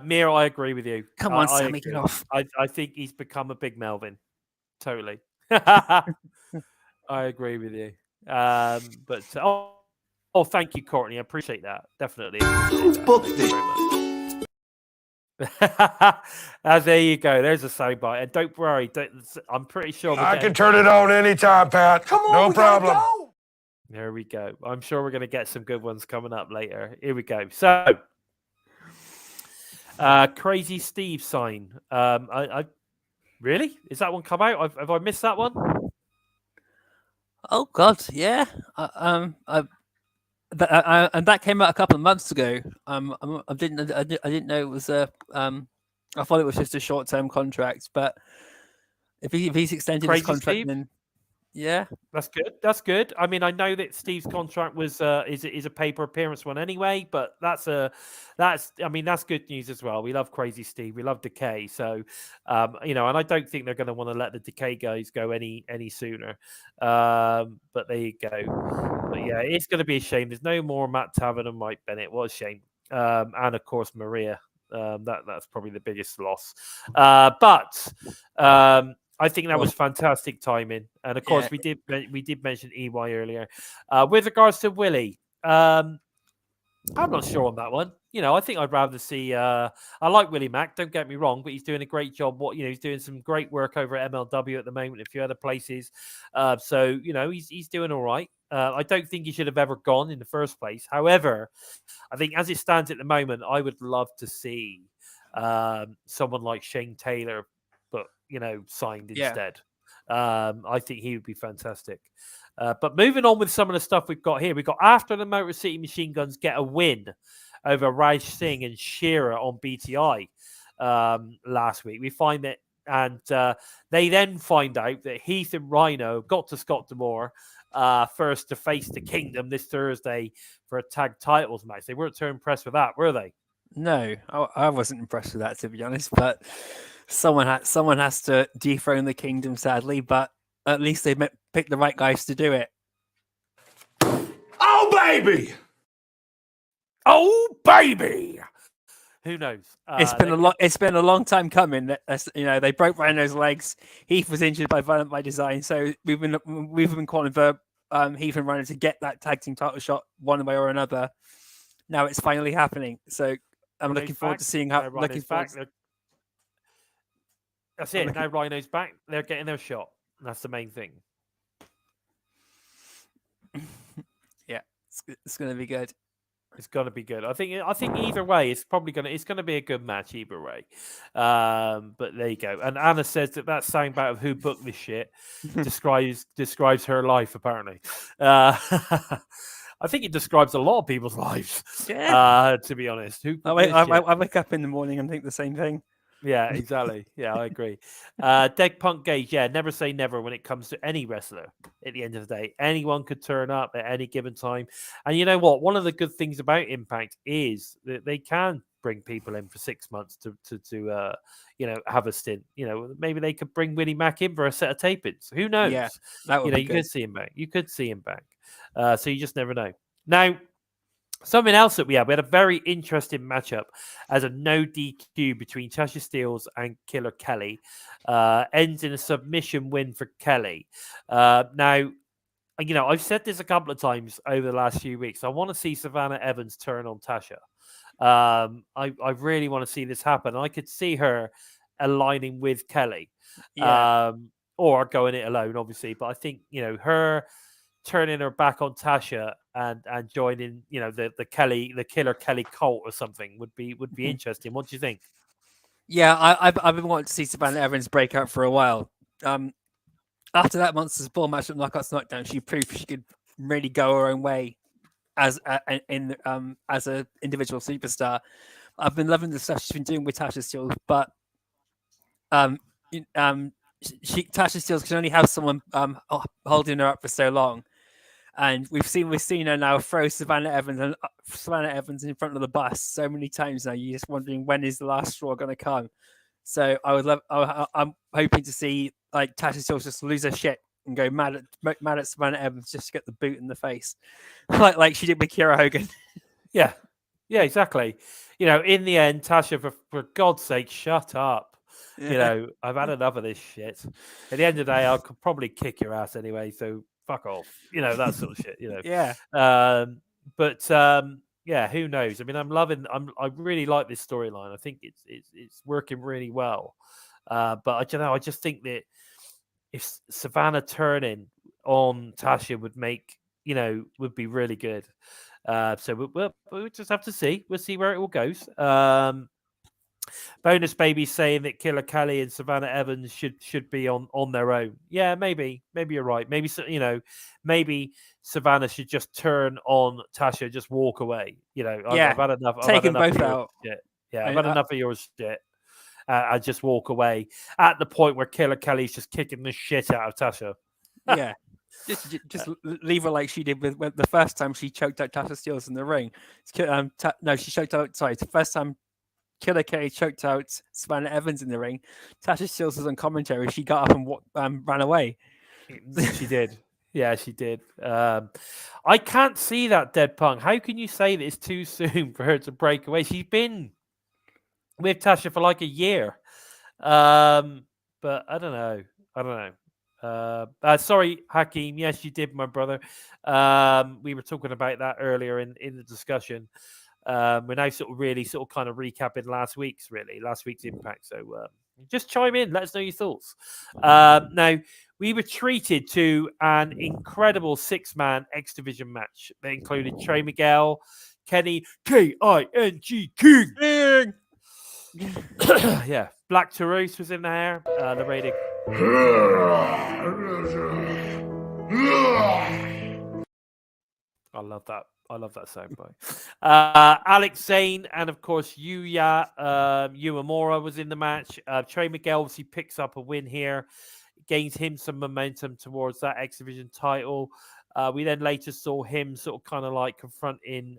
Mia, I agree with you. Come on, Sammy, get off. I think he's become a big Melvin. Totally. I agree with you. But thank you, Courtney. I appreciate that. Definitely. Book this. There you go. There's a soundbite. And don't worry. I'm pretty sure I can turn it on anytime, Pat. Come on, no problem. There we go. I'm sure we're going to get some good ones coming up later. Here we go. So, Crazy Steve sign. I really? Is that one come out? Have I missed that one? Oh God, yeah. And that came out a couple of months ago. I didn't know it was I thought it was just a short-term contract. But if he's extended his contract, Steve? then yeah, that's good. That's good. I mean, I know that Steve's contract was is a paper appearance one anyway, but that's good news as well. We love Crazy Steve. We love Decay. So, and I don't think they're going to want to let the Decay guys go any sooner. But there you go. But yeah, it's going to be a shame. There's no more Matt Taven and Mike Bennett. What a shame. And of course Maria. That's probably the biggest loss. But I think that was fantastic timing, and of course we did mention EY earlier. With regards to Willie, I'm not sure on that one. I think I'd rather see. I like Willie Mack. Don't get me wrong, but he's doing a great job. He's doing some great work over at MLW at the moment, a few other places. So he's doing all right. I don't think he should have ever gone in the first place. However, I think as it stands at the moment, I would love to see someone like Shane Taylor, but signed instead. I think he would be fantastic. But moving on with some of the stuff we've got here, we've got after the Motor City Machine Guns get a win over Raj Singh and Shearer on BTI last week. We find that, and they then find out that Heath and Rhino got to Scott D'Amore first to face the Kingdom this Thursday for a tag titles match. They weren't too impressed with that, were they? No, I wasn't impressed with that, to be honest. But someone has to dethrone the Kingdom, sadly. But at least they picked the right guys to do it. Oh baby! Oh baby! Who knows? It's been a long time coming. They broke Rhino's legs. Heath was injured by Violent by Design, so we've been calling for Heath and Rhino to get that tag team title shot one way or another. Now it's finally happening. So I'm looking forward to seeing how. That's it. Now Rhino's back. They're getting their shot. That's the main thing. Yeah, it's going to be good. It's going to be good. I think either way, it's going to be a good match either way. But there you go. And Anna says that soundbite of who booked this shit describes her life. Apparently, I think it describes a lot of people's lives. Yeah. To be honest, I wake up in the morning and think the same thing. Yeah, exactly. Yeah, I agree. Dead Punk Gage, yeah, never say never when it comes to any wrestler. At the end of the day, anyone could turn up at any given time. And you know what? One of the good things about Impact is that they can bring people in for 6 months to have a stint. Maybe they could bring Willie Mack in for a set of tapings. Who knows? Yeah, that would be You good. could see him back. You could see him back. So you just never know. Now, something else that we had a very interesting matchup as a no DQ between Tasha Steelz and Killer Kelly. Ends in a submission win for Kelly. Now, I've said this a couple of times over the last few weeks. I want to see Savannah Evans turn on Tasha. I really want to see this happen. I could see her aligning with Kelly, or going it alone, obviously. But I think her turning her back on Tasha and joining the Killer Kelly cult or something would be interesting. What do you think? Yeah, I've been wanting to see Savannah Evans break out for a while. After that Monsters Ball match at Knockout SmackDown, she proved she could really go her own way as an individual superstar. I've been loving the stuff she's been doing with Tasha Steelz, but Tasha Steelz can only have someone holding her up for so long, and we've seen her now throw Savannah Evans in front of the bus so many times now. You're just wondering, when is the last straw going to come? So I'm hoping to see like Tasha Steelz just lose her shit and go mad at Savannah Evans just to get the boot in the face, like she did with Kiera Hogan. Yeah, exactly. In the end, Tasha, for God's sake, shut up. I've had enough of this shit. At the end of the day, I could probably kick your ass anyway, so fuck off. That sort of shit. Yeah. Yeah, who knows? I mean, I really like this storyline. I think it's working really well. But I don't know. I just think that if Savannah turning on Tasha would be really good. So we'll just have to see. We'll see where it all goes. Bonus Baby saying that Killer Kelly and Savannah Evans should be on their own. Yeah, maybe you're right. Maybe maybe Savannah should just turn on Tasha, just walk away. I've had enough. Take them both of out. shit. Yeah, I've had enough of your shit. I just walk away at the point where Killer Kelly's just kicking the shit out of Tasha. Yeah. Just leave her like she did with the first time she choked out Tasha Steelz in the ring. No, she choked out. Sorry, the first time Killer Kelly choked out Savannah Evans in the ring. Tasha Steelz was on commentary. She got up and ran away. She did. Yeah, she did. I can't see that, Dead Punk. How can you say that it's too soon for her to break away? She's been with Tasha for like a year. But I don't know. Sorry, Hakeem. Yes, you did, my brother. We were talking about that earlier in the discussion. We're now kind of recapping last week's Impact. So just chime in, let us know your thoughts. Now, we were treated to an incredible 6-man X Division match that included Trey Miguel, Kenny King, King. Yeah, Black Taurus was in there. The rating. I love that. I love that soundbite. Alex Zane and of course Yuya Uemura was in the match. Trey Miguel obviously picks up a win here, gains him some momentum towards that X Division title. We then later saw him sort of kind of like confronting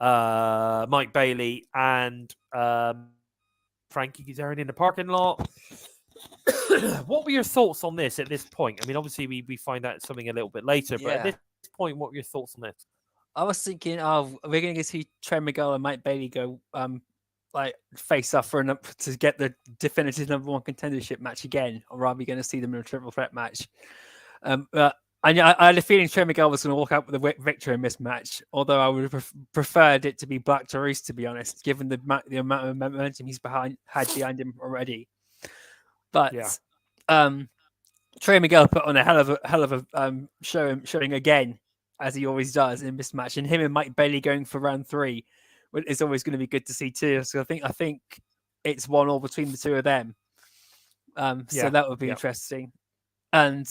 Mike Bailey and Frankie Kazarian in the parking lot. What were your thoughts on this at this point? I mean, obviously we find out something a little bit later, but at this point, what were your thoughts on this? I was thinking, we're going to see Trey Miguel and Mike Bailey go like face off to get the definitive #1 contendership match again, or are we going to see them in a triple threat match? I had a feeling Trey Miguel was going to walk out with a victory in this match, although I would have preferred it to be Black Taurus, to be honest, given the amount of momentum he's had behind him already. But Trey Miguel put on a hell of a showing again, as he always does in this match, and him and Mike Bailey going for round 3 is always going to be good to see too. So I think it's 1-1 between the two of them. So that would be interesting. And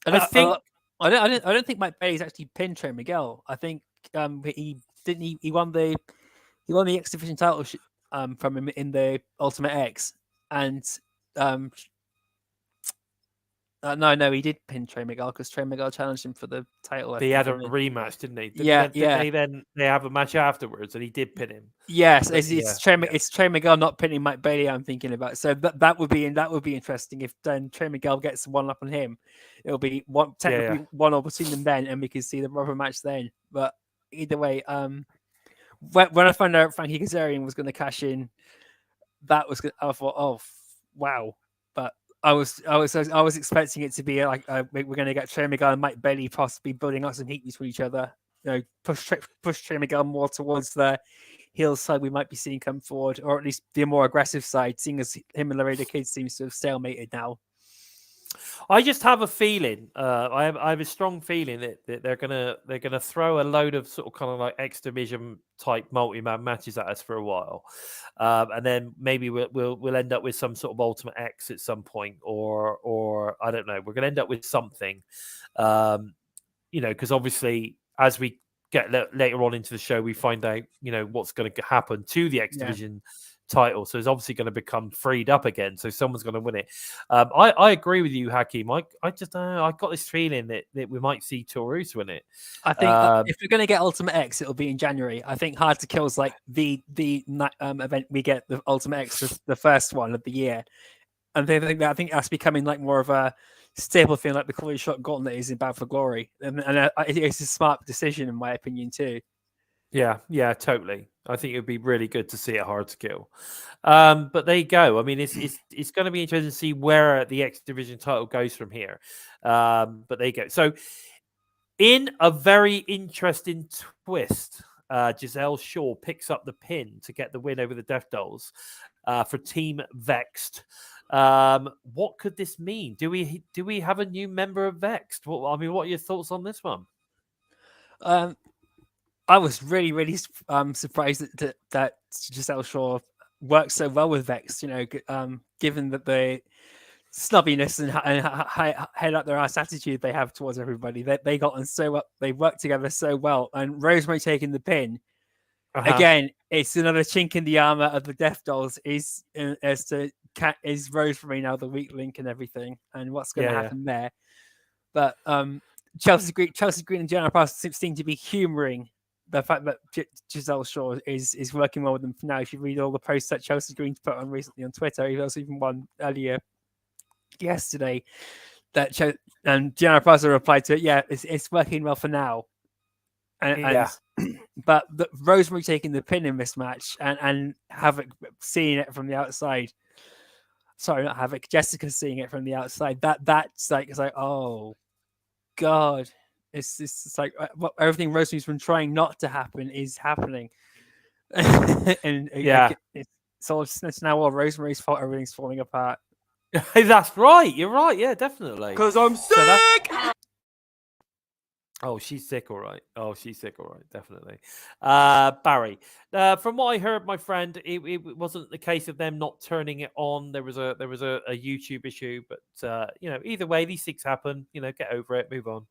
I don't think Mike Bailey's actually pinned Trey Miguel. I think he won the he won the X Division title from him in the Ultimate X, and no, he did pin Trey Miguel because Trey Miguel challenged him for the title. They had a rematch, didn't they? Yeah. They have a match afterwards, and he did pin him. Yes, But it's Trey Miguel not pinning Mike Bailey. I'm thinking about, so that would be interesting if then Trey Miguel gets one up on him. It'll be technically one over between them then, and we can see the rubber match then. But either way, when I found out Frankie Kazarian was going to cash in, I thought, oh wow. But I was expecting it to be like we're going to get Trey Miguel and Mike Bailey possibly building up some heat between each other. You know, push Trey Miguel more towards the heel side we might be seeing come forward, or at least the more aggressive side, seeing as him and Laredo Kid seems to have stalemated now. I just have a feeling. I have a strong feeling that they're gonna throw a load of sort of kind of like X Division type multi-man matches at us for a while, and then maybe we'll end up with some sort of Ultimate X at some point, or I don't know. We're gonna end up with something, because obviously as we get later on into the show, we find out what's going to happen to the X Division title, so it's obviously going to become freed up again, so someone's going to win it. I agree with you, Hakeem. I just I got this feeling that we might see Taurus win it. I think if we're going to get Ultimate X, it'll be in January. I think Hard to Kill is like the event we get the Ultimate X, the first one of the year, and I think that's becoming like more of a staple thing, like the Quality Shot Gauntlet is in Bound for Glory, and it's a smart decision in my opinion too. Yeah, totally. I think it would be really good to see it Hard to Kill. But there you go. I mean, it's going to be interesting to see where the X Division title goes from here. But there you go. So, in a very interesting twist, Gisele Shaw picks up the pin to get the win over the Death Dolls for Team Vexed. What could this mean? Do we have a new member of Vexed? What are your thoughts on this one? I was really, really surprised that Gisele Shaw works so well with Vex. Given that the snubbiness and head up their ass attitude they have towards everybody, they got on so well. They worked together so well, and Rosemary taking the pin again. It's another chink in the armor of the Death Dolls. Is Rosemary now the weak link and everything, and what's going to happen there? But Chelsea Green and Jenna Price seem to be humouring the fact that Gisele Shaw is working well with them for now. If you read all the posts that Chelsea Green's put on recently on Twitter, he also even one earlier yesterday and Gianna Price replied to it. Yeah, it's working well for now. But Rosemary taking the pin in this match and Havoc seeing it from the outside. Sorry, not Havoc. Jessica seeing it from the outside. That's like it's like, oh God. It's like everything Rosemary's been trying not to happen is happening. And it's now all Rosemary's fault. Everything's falling apart. That's right. You're right. Yeah, definitely. Because I'm sick. Oh, she's sick, all right. Definitely. Barry, from what I heard, my friend, it wasn't the case of them not turning it on. There was a YouTube issue, but either way, these things happen. Get over it, move on.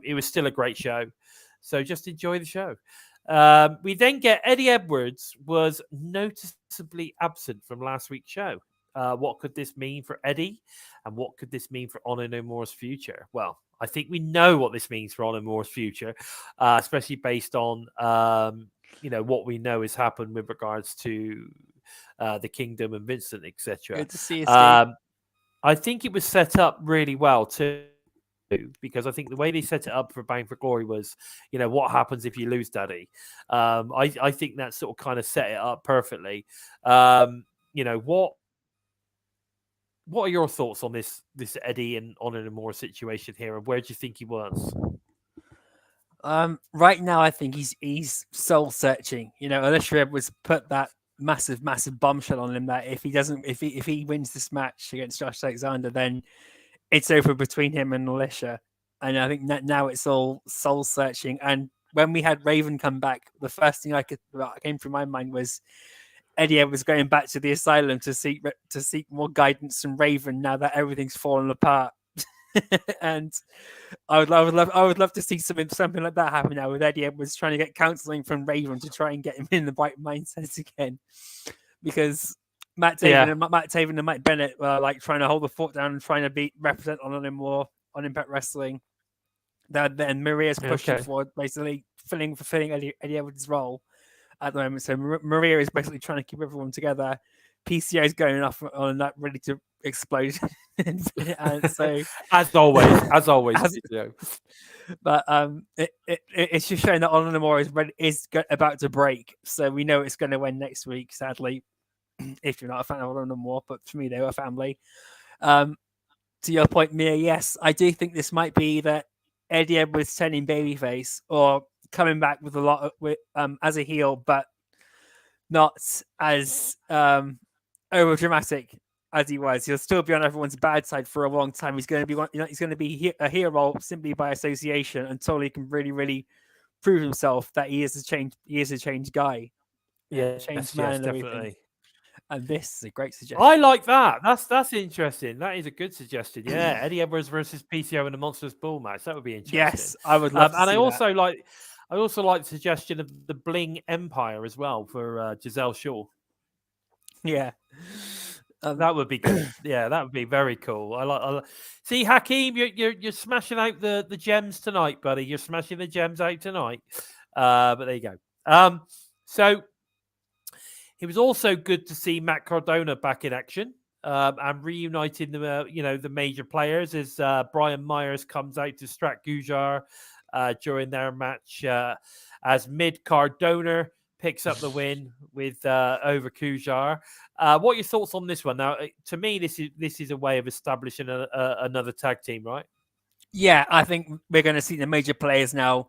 It was still a great show, so just enjoy the show. We then get Eddie Edwards was noticeably absent from last week's show. What could this mean for Eddie, and what could this mean for Honor No More's future? Well, I think we know what this means for Honor No More's future, especially based on what we know has happened with regards to the Kingdom and Vincent, etc. Good to see you, Steve. I think it was set up really well too, because I think the way they set it up for Bound for Glory was, what happens if you lose Daddy? I think that sort of kind of set it up perfectly. What are your thoughts on this Eddie and Honor No More situation here, and where do you think he was? Right now, I think he's soul searching. Alicia was put that massive bombshell on him that if he wins this match against Josh Alexander, then it's over between him and Alicia. And I think that now it's all soul searching. And when we had Raven come back, the first thing that came through my mind was Eddie was going back to the asylum to seek more guidance from Raven now that everything's fallen apart. And I would love to see something like that happen now with Eddie Edwards trying to get counselling from Raven to try and get him in the right mindset again, because Matt Taven and Mike Bennett were like trying to hold the fort down and trying to represent on more on Impact Wrestling. Then Maria's pushing forward, basically fulfilling Eddie Edwards' role at the moment. So Maria is basically trying to keep everyone together. PCO is going off on that, ready to explode. And so, as always, but it's just showing that On and More is about to break. So we know it's going to win next week. Sadly, if you're not a fan of On and More, but for me, they were family. To your point, Mia, yes, I do think this might be that Eddie Edwards turning babyface or coming back with a lot of as a heel, but not as over dramatic as he was. He'll still be on everyone's bad side for a long time. He's going to be he's going to be a hero simply by association until he can really, really prove himself that he is a changed guy. Changed man and definitely. everything. And this is a great suggestion. I like that. That's interesting. That is a good suggestion. Yeah, Eddie Edwards versus PCO in a Monsters Ball match. That would be interesting. Yes, I would love to and see I also that. like the suggestion of the Bling Empire as well for Gisele Shaw. Yeah. That would be good. Yeah, that would be very cool. I like. See, Hakeem, you're smashing out the gems tonight, buddy. You're smashing the gems out tonight. But there you go. So it was also good to see Matt Cardona back in action and reuniting the major players as Brian Myers comes out to Strat Gujar during their match as Mid Cardona picks up the win with over Kujar. What are your thoughts on this one? Now, to me, this is a way of establishing another tag team, right? Yeah, I think we're going to see the major players now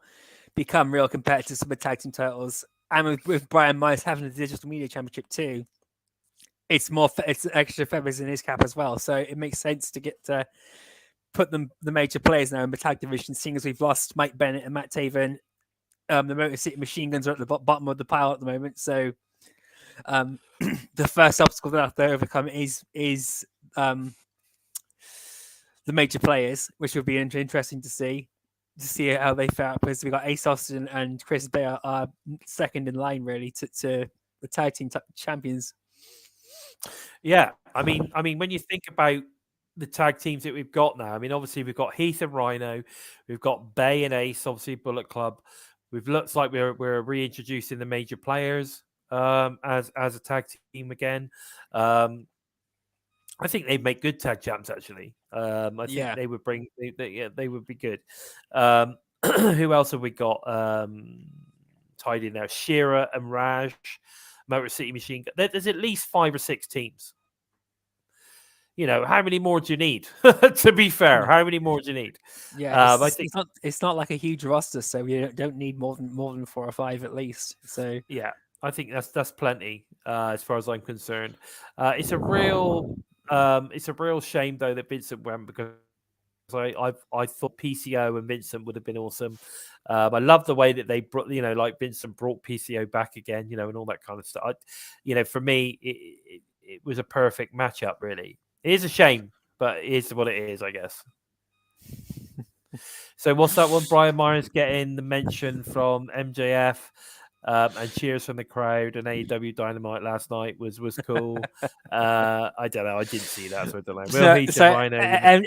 become real competitors for the tag team titles. And with Brian Myers having the Digital Media Championship too, it's extra feathers in his cap as well. So it makes sense to get to put the major players now in the tag division, seeing as we've lost Mike Bennett and Matt Taven. The Motor City Machine Guns are at the bottom of the pile at the moment. So the first obstacle they have to overcome is the major players, which will be interesting to see how they fare out, because we've got Ace Austin and Chris Bay are second in line really to the tag team champions. Yeah, I mean, when you think about the tag teams that we've got now, I mean, obviously we've got Heath and Rhino, we've got Bay and Ace, obviously Bullet Club. Looks like we're reintroducing the major players as a tag team again. I think they'd make good tag champs, actually. I think they would bring, they would be good. Who else have we got tied in there? Shira and Raj, Motor City Machine Gun. There's at least 5 or 6 teams. How many more do you need? To be fair, how many more do you need? Yeah, I think it's not like a huge roster, so you don't need more than 4 or 5 at least. So yeah, I think that's plenty as far as I'm concerned. It's a real shame though that Vincent went, because I thought PCO and Vincent would have been awesome. I love the way that they brought, like Vincent brought PCO back again, and all that kind of stuff. For me, it was a perfect matchup, really. It is a shame, but it is what it is, I guess. So what's that one? Brian Myers getting the mention from MJF and cheers from the crowd, and AEW Dynamite last night was cool. I don't know. I didn't see that, so I don't know. So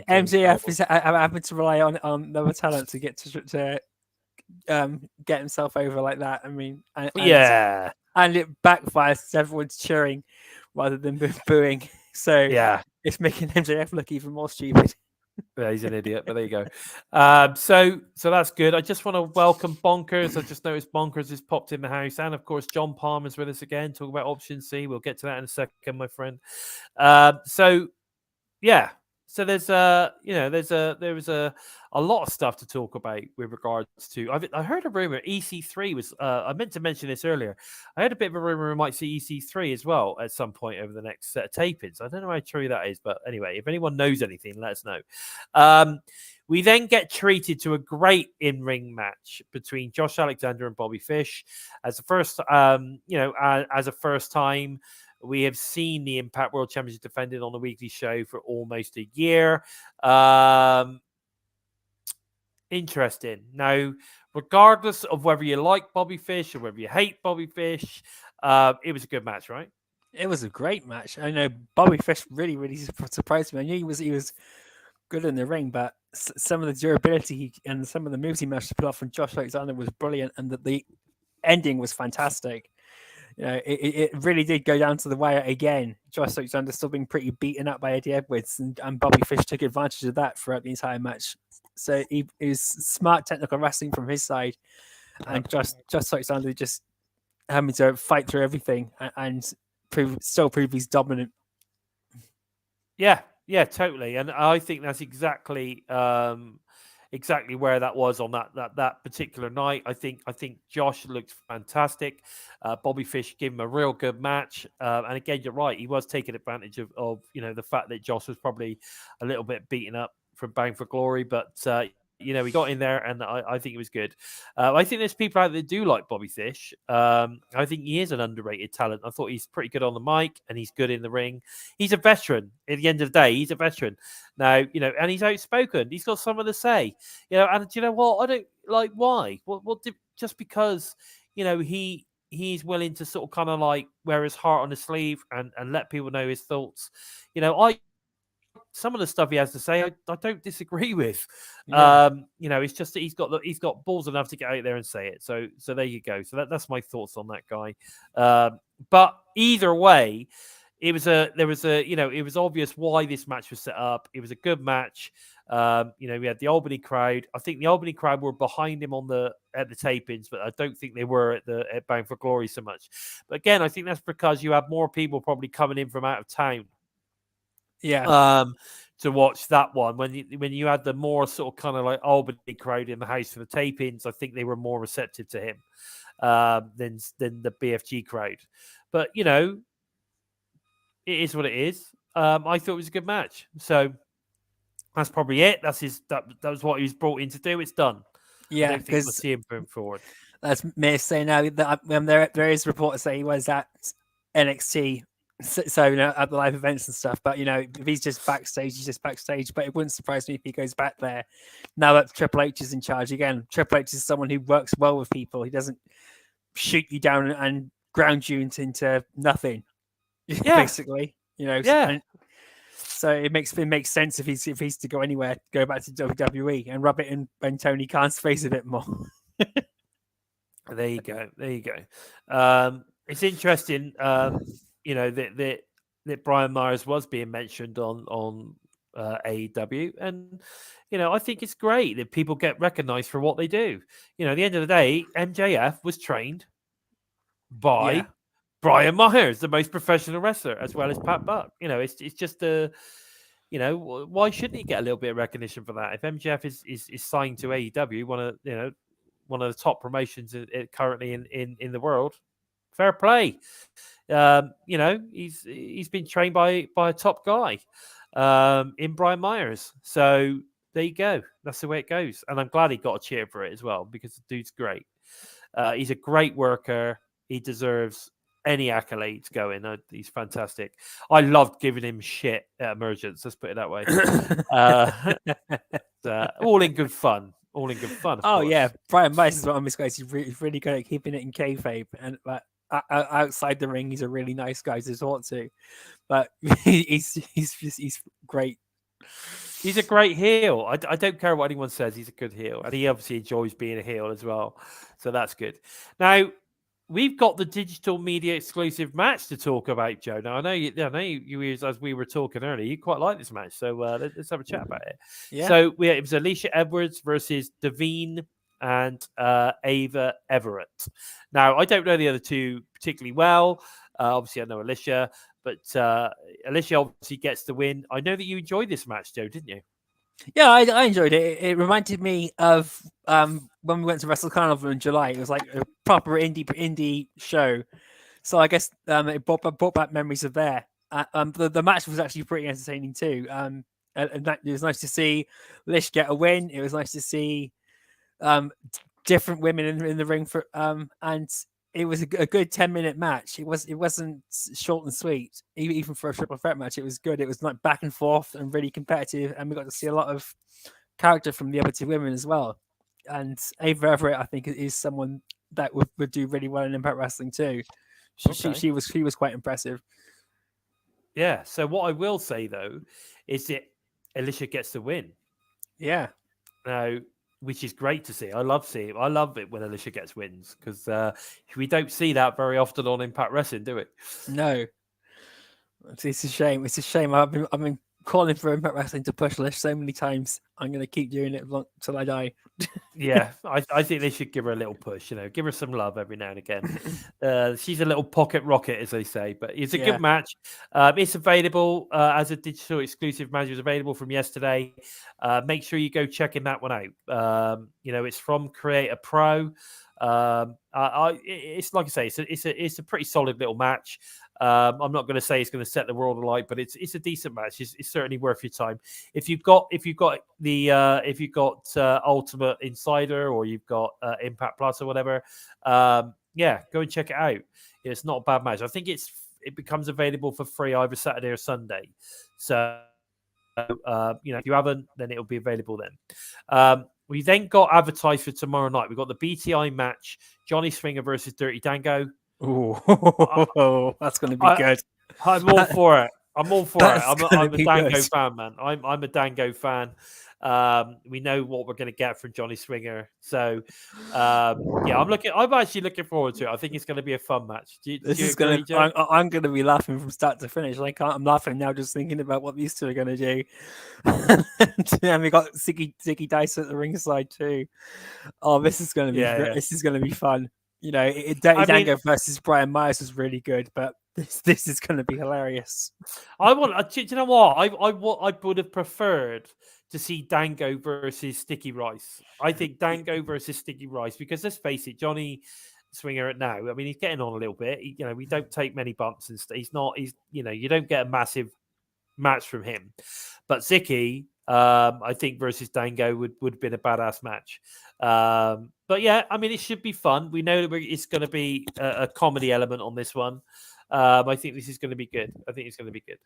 MJF is having to rely on another talent to get to get himself over like that. I mean, and it backfires. Everyone's cheering rather than booing. So yeah, it's making MJF look even more stupid. Yeah, he's an idiot, but there you go. So that's good. I just want to welcome Bonkers. I just noticed Bonkers has popped in the house, and of course John Palmer's with us again, talking about Option C. We'll get to that in a second, my friend. So there's there was a lot of stuff to talk about with regards to. I heard a rumor EC3 was. I meant to mention this earlier. I heard a bit of a rumor we might see EC3 as well at some point over the next set of tapings. I don't know how true that is, but anyway, if anyone knows anything, let us know. We then get treated to a great in-ring match between Josh Alexander and Bobby Fish as the first. As a first time. We have seen the Impact World Championship defended on the weekly show for almost a year. Interesting. Now, regardless of whether you like Bobby Fish or whether you hate Bobby Fish, it was a good match, right? It was a great match. I know Bobby Fish really surprised me. I knew he was good in the ring, but some of the durability and some of the moves he managed to pull off from Josh Alexander was brilliant, and the ending was fantastic. You know, it really did go down to the wire again. Josh Alexander still being pretty beaten up by Eddie Edwards, and Bobby Fish took advantage of that throughout the entire match. So it was smart technical wrestling from his side, and Josh Alexander just having to fight through everything and still prove he's dominant. Yeah, totally. And I think that's exactly exactly where that was on that particular night. I think Josh looked fantastic. Bobby Fish gave him a real good match. And again, you're right. He was taking advantage of the fact that Josh was probably a little bit beaten up from Bound for Glory, but he got in there, and I think it was good. I think there's people out there that do like Bobby Fish. I think he is an underrated talent. I thought he's pretty good on the mic, and he's good in the ring. He's a veteran. At the end of the day, he's a veteran. Now, and he's outspoken. He's got something to say. And do you know what? I don't like why. Just because he's willing to sort of kind of like wear his heart on his sleeve and let people know his thoughts. Some of the stuff he has to say, I don't disagree with. Yeah. It's just that he's got balls enough to get out there and say it. So there you go. So that's my thoughts on that guy. But either way, it was obvious why this match was set up. It was a good match. We had the Albany crowd. I think the Albany crowd were behind him at the tapings, but I don't think they were at Bound for Glory so much. But again, I think that's because you have more people probably coming in from out of town. Yeah. To watch that one when you had the more sort of kind of like Albany crowd in the house for the tapings, I think they were more receptive to him than the BFG crowd. But it is what it is. I thought it was a good match, so that's probably it. That was what he was brought in to do. It's done. Yeah, I don't think we'll see him moving forward. That's me saying now that there is reports that he was at NXT. So at the live events and stuff, but if he's just backstage, he's just backstage. But it wouldn't surprise me if he goes back there now that Triple H is in charge again. Triple H is someone who works well with people. He doesn't shoot you down and ground you into nothing. Yeah. Basically, Yeah. So it makes sense if he's to go anywhere, go back to WWE and rub it in Tony Khan's face a bit more. There you go. It's interesting. That Brian Myers was being mentioned on AEW, and I think it's great that people get recognized for what they do. At the end of the day, MJF was trained by Brian Myers, the most professional wrestler, as well as Pat Buck. It's just why shouldn't he get a little bit of recognition for that? If MJF is signed to AEW, one of the top promotions currently in the world, fair play. He's been trained by a top guy in Brian Myers. So there you go. That's the way it goes. And I'm glad he got a cheer for it as well, because the dude's great. He's a great worker. He deserves any accolades going. He's fantastic. I loved giving him shit at Emergence. Let's put it that way. All in good fun. All in good fun. Of course. Yeah. Brian Myers is one of these guys. He's really good at keeping it in kayfabe. And outside the ring, he's a really nice guy to talk to, but he's great. He's a great heel. I don't care what anyone says. He's a good heel, and he obviously enjoys being a heel as well. So that's good. Now we've got the digital media exclusive match to talk about, Joe. Now I know you as we were talking earlier, you quite like this match, so let's have a chat about it. Yeah. So it was Alicia Edwards versus Davine and Ava Everett. Now, I don't know the other two particularly well. Obviously, I know Alicia, but Alicia obviously gets the win. I know that you enjoyed this match, Joe, didn't you? Yeah, I enjoyed it. It reminded me of when we went to Wrestle Carnival in July. It was like a proper indie show. So I guess it brought back memories of there. The match was actually pretty entertaining too. And it was nice to see Lish get a win. It was nice to see different women in the ring for and it was a good 10-minute match. It wasn't short and sweet, even for a triple threat match. It was good. It was like back and forth and really competitive, and we got to see a lot of character from the other two women as well. And Ava Everett, I think, is someone that would do really well in Impact Wrestling too. She was quite impressive. Yeah. So what I will say though is that Alicia gets the win. Yeah. Now, which is great to see. I love it when Alicia gets wins because we don't see that very often on Impact Wrestling, do we? No. It's a shame. It's a shame. I've been calling for Impact Wrestling to push Lish so many times. I'm going to keep doing it till I die. Yeah, I think they should give her a little push. Give her some love every now and again. She's a little pocket rocket, as they say. But it's a good match. It's available as a digital exclusive match. It was available from yesterday. Make sure you go checking that one out. It's from Creator Pro. It's like I say, it's a pretty solid little match. I'm not going to say it's going to set the world alight, but it's a decent match. It's certainly worth your time. If you've got Ultimate Insider or you've got Impact Plus or whatever, go and check it out. It's not a bad match. I think it becomes available for free either Saturday or Sunday. So if you haven't, then it'll be available then. We then got advertised for tomorrow night. We've got the BTI match, Johnny Swinger versus Dirty Dango. Oh, that's going to be good. I'm all for it. I'm all for it. I'm a Dango good. fan, man. I'm a Dango fan. We know what we're going to get from Johnny Swinger. So, I'm actually looking forward to it. I think it's going to be a fun match. I'm going to be laughing from start to finish. I'm laughing now just thinking about what these two are going to do. And we got Ziggy Dice at the ringside too. Oh, this is going to be this is going to be fun. Dirty Dango versus Brian Myers was really good, but this is going to be hilarious. Do you know what? I would have preferred to see Dango versus Sticky Rice. I think Dango versus Sticky Rice, because let's face it, Johnny Swinger now, I mean, he's getting on a little bit. We don't take many bumps and you don't get a massive match from him. But Zicky, I think versus Dango would have been a badass match. But yeah, I mean, it should be fun. We know that it's going to be a comedy element on this one. I think this is going to be good. I think it's going to be good.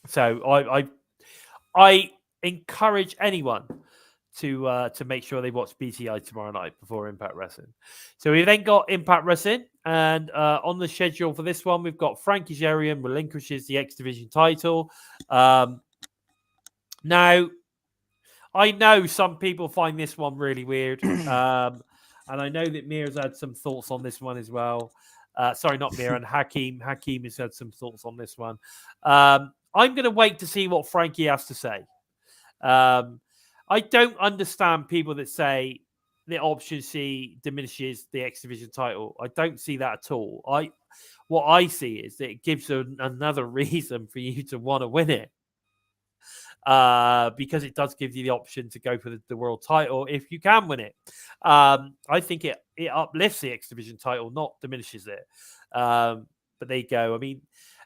So I encourage anyone to make sure they watch BTI tomorrow night before Impact Wrestling. So we then got Impact Wrestling, and on the schedule for this one, we've got Frankie Kazarian relinquishes the X Division title. Now, I know some people find this one really weird, and I know that Mia's had some thoughts on this one as well. Sorry, not Mia, and Hakeem. Hakeem has had some thoughts on this one. I'm going to wait to see what Frankie has to say. I don't understand people that say the option C diminishes the X Division title. I don't see that at all. What I see is that it gives another reason for you to want to win it. Because it does give you the option to go for the world title if you can win it. I think it uplifts the X Division title, not diminishes it. But there you go. I mean,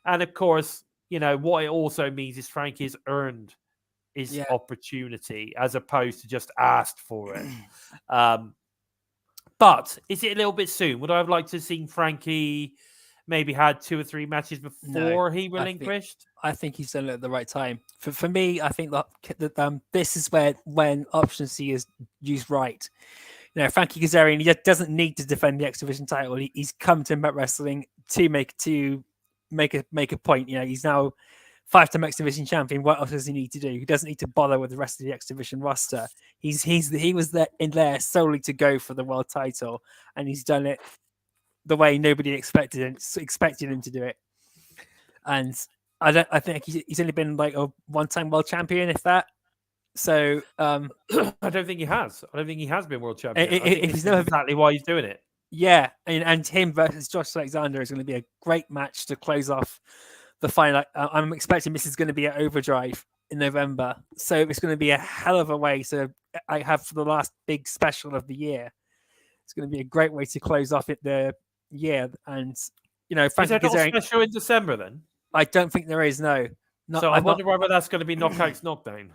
and of course, what it also means is Frankie's earned his opportunity as opposed to just asked for it. But is it a little bit soon? Would I have liked to have seen Frankie maybe had 2 or 3 matches before he relinquished? I think he's done it at the right time. For me, I think that this is when option C is used right. Frankie Kazarian, he doesn't need to defend the X Division title. He's come to Impact Wrestling to make a point. He's now 5-time X Division champion. What else does he need to do? He doesn't need to bother with the rest of the X Division roster. He was in there solely to go for the world title, and he's done it the way nobody expected him to do it. And I think he's only been like a 1-time world champion, if that. So I don't think he has. I don't think he has been world champion. He's never exactly why he's doing it. Yeah, and him versus Josh Alexander is going to be a great match to close off the final. I'm expecting this is going to be at Overdrive in November, so it's going to be a hell of a way to have for the last big special of the year. It's going to be a great way to close off the year. And Is Frankie there not a Kazarian, special in December then? I don't think there is. No. So I wonder whether that's going to be Knockouts Knockdown.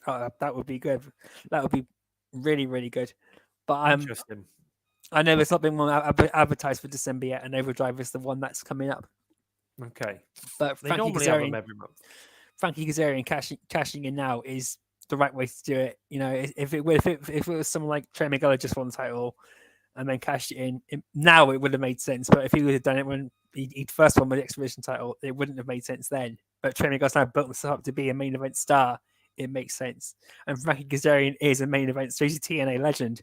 Oh, that would be good. That would be really, really good. But interesting. I know there's not been one advertised for December yet, and Overdrive is the one that's coming up. Okay, but they normally have them every month. Frankie Kazarian cashing in now is the right way to do it. If it was someone like Trey Miguel just won the title and then cashed it in, now it would have made sense. But if he would have done it when he first won the X Division title, it wouldn't have made sense then. But Trey Miguel's now built himself up to be a main event star. It makes sense. And Frankie Kazarian is a main event, so he's a TNA legend.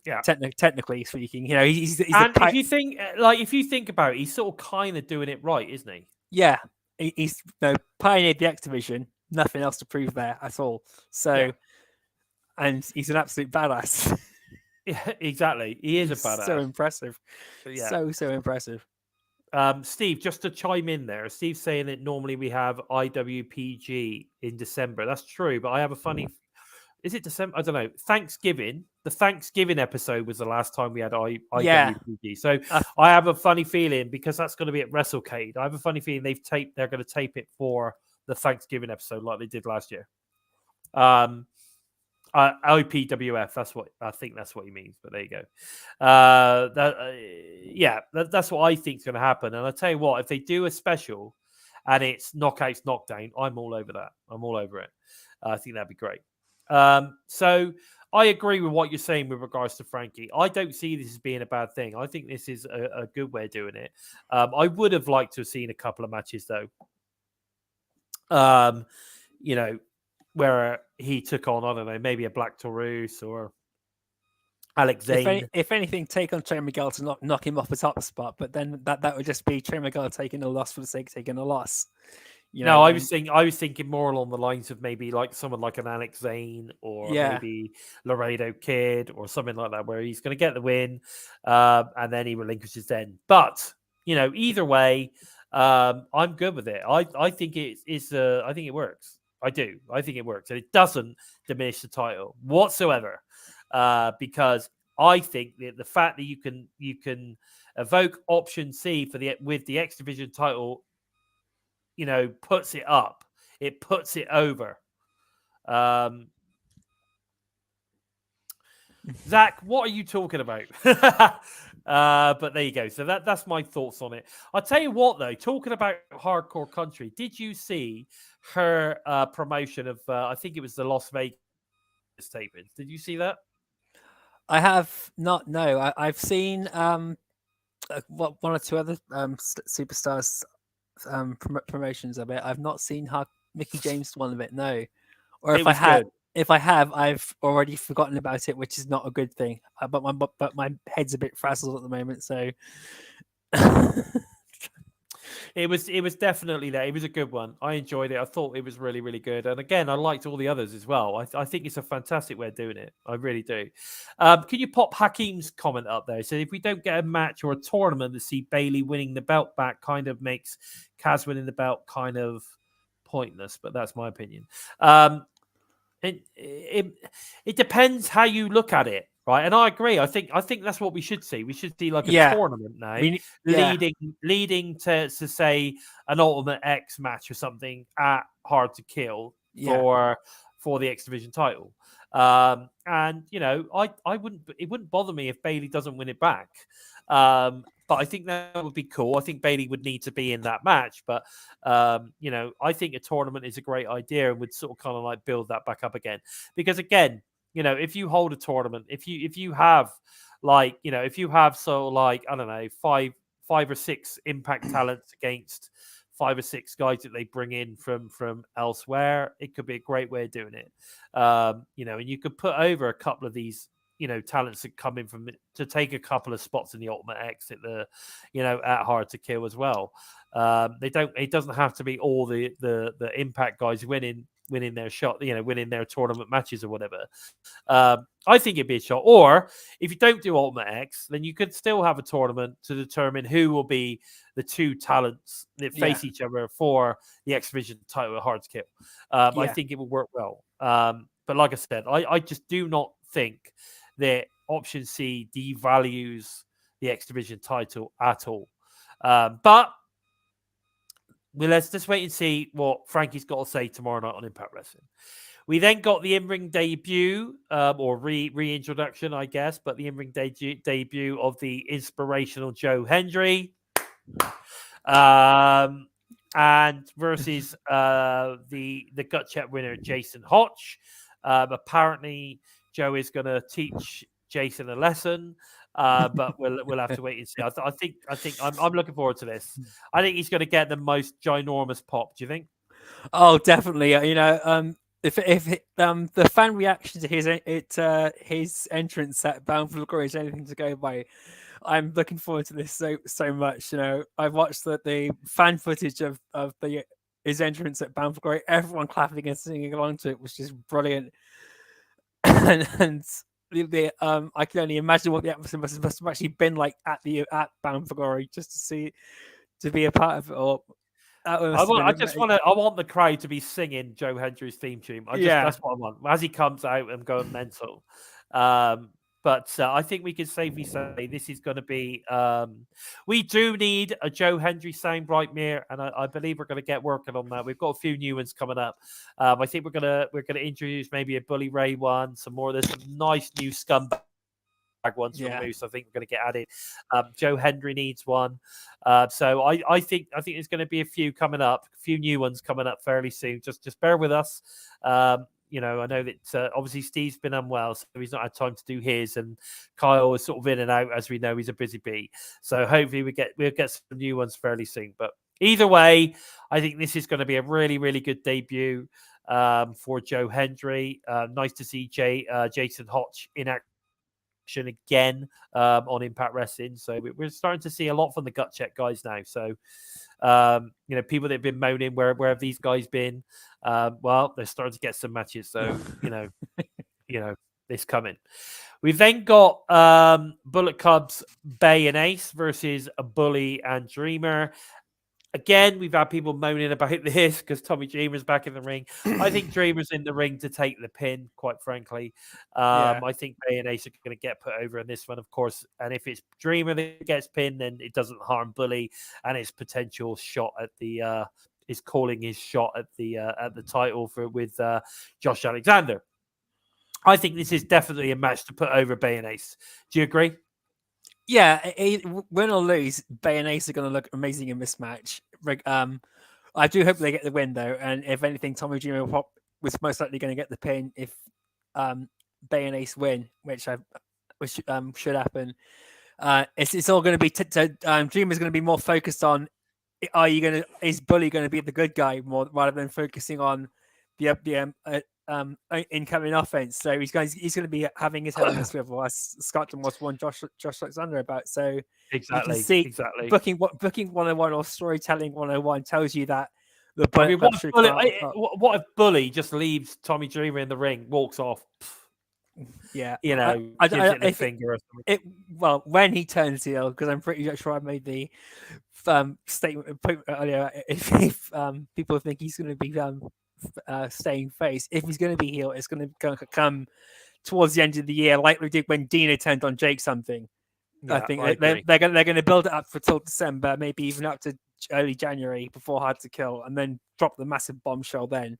Yeah, technically speaking, he's and if you think about it, he's sort of kind of doing it right, isn't he? Yeah, he's pioneered the X Division. Nothing else to prove there at all. So, and he's an absolute badass. Yeah, exactly. He is a badass. So impressive. Yeah. So impressive. Steve, just to chime in there, Steve's saying that normally we have IWPG in December. That's true, but I have a funny. Is it December? I don't know. Thanksgiving. The Thanksgiving episode was the last time we had IWPG. So I have a funny feeling because that's going to be at WrestleCade. I have a funny feeling they're going to tape it for the Thanksgiving episode like they did last year. OPWF. That's what I think. That's what he means. But there you go. That's what I think is going to happen. And I tell you what, if they do a special and it's knockouts, knockdown, I'm all over that. I'm all over it. I think that'd be great. So I agree with what you're saying with regards to Frankie. I don't see this as being a bad thing. I think this is a good way of doing it. I would have liked to have seen a couple of matches though. Where he took on, I don't know, maybe a Black Taurus or Alex Zane. If anything, take on Trey Miguel to knock him off the top spot, but then that would just be Trey Miguel taking a loss for the sake of taking a loss. I was thinking more along the lines of maybe like someone like an Alex Zane or maybe Laredo Kid or something like that, where he's going to get the win and then he relinquishes then. But either way, I'm good with it. I think I think it works. I do. I think it works, and it doesn't diminish the title whatsoever. Because I think that the fact that you can evoke option C with the X Division title, puts it up. It puts it over. Zach, what are you talking about? But there you go. So that's my thoughts on it. I'll tell you what, though, talking about Hardcore Country, did you see her promotion of, I think it was the Las Vegas tapings? Did you see that? I have not. No, I've seen one or two other superstars promotions of it. I've not seen Mickey James one of it. No, or if I have, I've already forgotten about it, which is not a good thing. But my head's a bit frazzled at the moment, so. It was definitely there. It was a good one. I enjoyed it. I thought it was really, really good. And again, I liked all the others as well. I think it's a fantastic way of doing it. I really do. Can you pop Hakeem's comment up there? So if we don't get a match or a tournament to see Bayley winning the belt back, kind of makes Kaz winning the belt kind of pointless. But that's my opinion. It depends how you look at it. Right, and I agree. I think that's what we should see. We should see like a tournament now, leading to say an Ultimate X match or something at Hard to Kill for the X Division title. And it wouldn't bother me if Bayley doesn't win it back. But I think that would be cool. I think Bayley would need to be in that match. But I think a tournament is a great idea and would sort of kind of like build that back up again. Because again, if you hold a tournament, if you have sort of like, I don't know, five or six Impact talents against 5 or 6 guys that they bring in from elsewhere, it could be a great way of doing it. And you could put over a couple of these, talents that come in to take a couple of spots in the Ultimate X at at Hard to Kill as well. It doesn't have to be all the Impact guys winning their shot, winning their tournament matches or whatever. I think it'd be a shot. Or if you don't do Ultimate X, then you could still have a tournament to determine who will be the 2 talents that face each other for the X Division title at Hard to Kill. I think it will work well. But like I said, I just do not think that Option C devalues the X Division title at all. But let's just wait and see what Frankie's got to say tomorrow night on Impact Wrestling. We then got the in-ring debut, or reintroduction, I guess, but the in-ring debut of the inspirational Joe Hendry. And and versus the gut check winner, Jason Hotch. Apparently, Joe is going to teach Jason a lesson. But we'll have to wait and see. I think I'm looking forward to this. I think he's going to get the most ginormous pop. Do you think? Oh, definitely. If the fan reaction to his entrance at Bound for Glory is anything to go by, I'm looking forward to this so much. I've watched the fan footage of his entrance at Bound for Glory. Everyone clapping and singing along to it was just brilliant. and I can only imagine what the atmosphere must have actually been like at Bound for Glory, just to be a part of it all. I want the crowd to be singing Joe Hendry's theme tune. That's what I want. As he comes out, I'm going mental. But I think we can safely say this is going to be. We do need a Joe Hendry soundbite, Mir, and I believe we're going to get working on that. We've got a few new ones coming up. I think we're gonna introduce maybe a Bully Ray one, some more. There's some nice new scumbag ones from Moose. I think we're going to get added. Joe Hendry needs one. So I think there's going to be a few coming up, a few new ones coming up fairly soon. Just bear with us. I know that obviously Steve's been unwell, so he's not had time to do his, and Kyle is sort of in and out, as we know he's a busy bee. So hopefully we'll get some new ones fairly soon. But either way, I think this is going to be a really, really good debut for Joe Hendry. Nice to see Jason Hotch in action again on Impact Wrestling. So we're starting to see a lot from the gut check guys now. So people that have been moaning, where have these guys been? Well, they're starting to get some matches. So this coming. We've then got Bullet Club's Bay and Ace versus a Bully and Dreamer. Again, we've had people moaning about this because Tommy Dreamer's back in the ring. I think Dreamer's in the ring to take the pin, quite frankly. I think Bay and Ace are going to get put over in this one, of course. And if it's Dreamer that gets pinned, then it doesn't harm Bully and his potential shot at the is calling his shot at the title with Josh Alexander. I think this is definitely a match to put over Bay and Ace. Do you agree? Yeah, win or lose, Bay and Ace are going to look amazing in this match. I do hope they get the win, though. And if anything, Tommy Dreamer was most likely going to get the pin if Bay and Ace win, which should happen. It's all going to be Dreamer's going to be more focused on is Bully going to be the good guy more rather than focusing on the incoming offense. So he's going to be having his head on the swivel, as Scott was one Josh Alexander about. So exactly, booking 101 or storytelling 101 tells you that the what if Bully just leaves Tommy Dreamer in the ring, walks off? Yeah, gives it a finger or something. Well, when he turns heel, because I'm pretty sure I made the statement earlier. If people think he's going to be staying face, if he's going to be heel, it's going to come towards the end of the year, like we did when Dina turned on Jake something. I think they're going to build it up till December, maybe even up to early January before Hard to Kill, and then drop the massive bombshell then.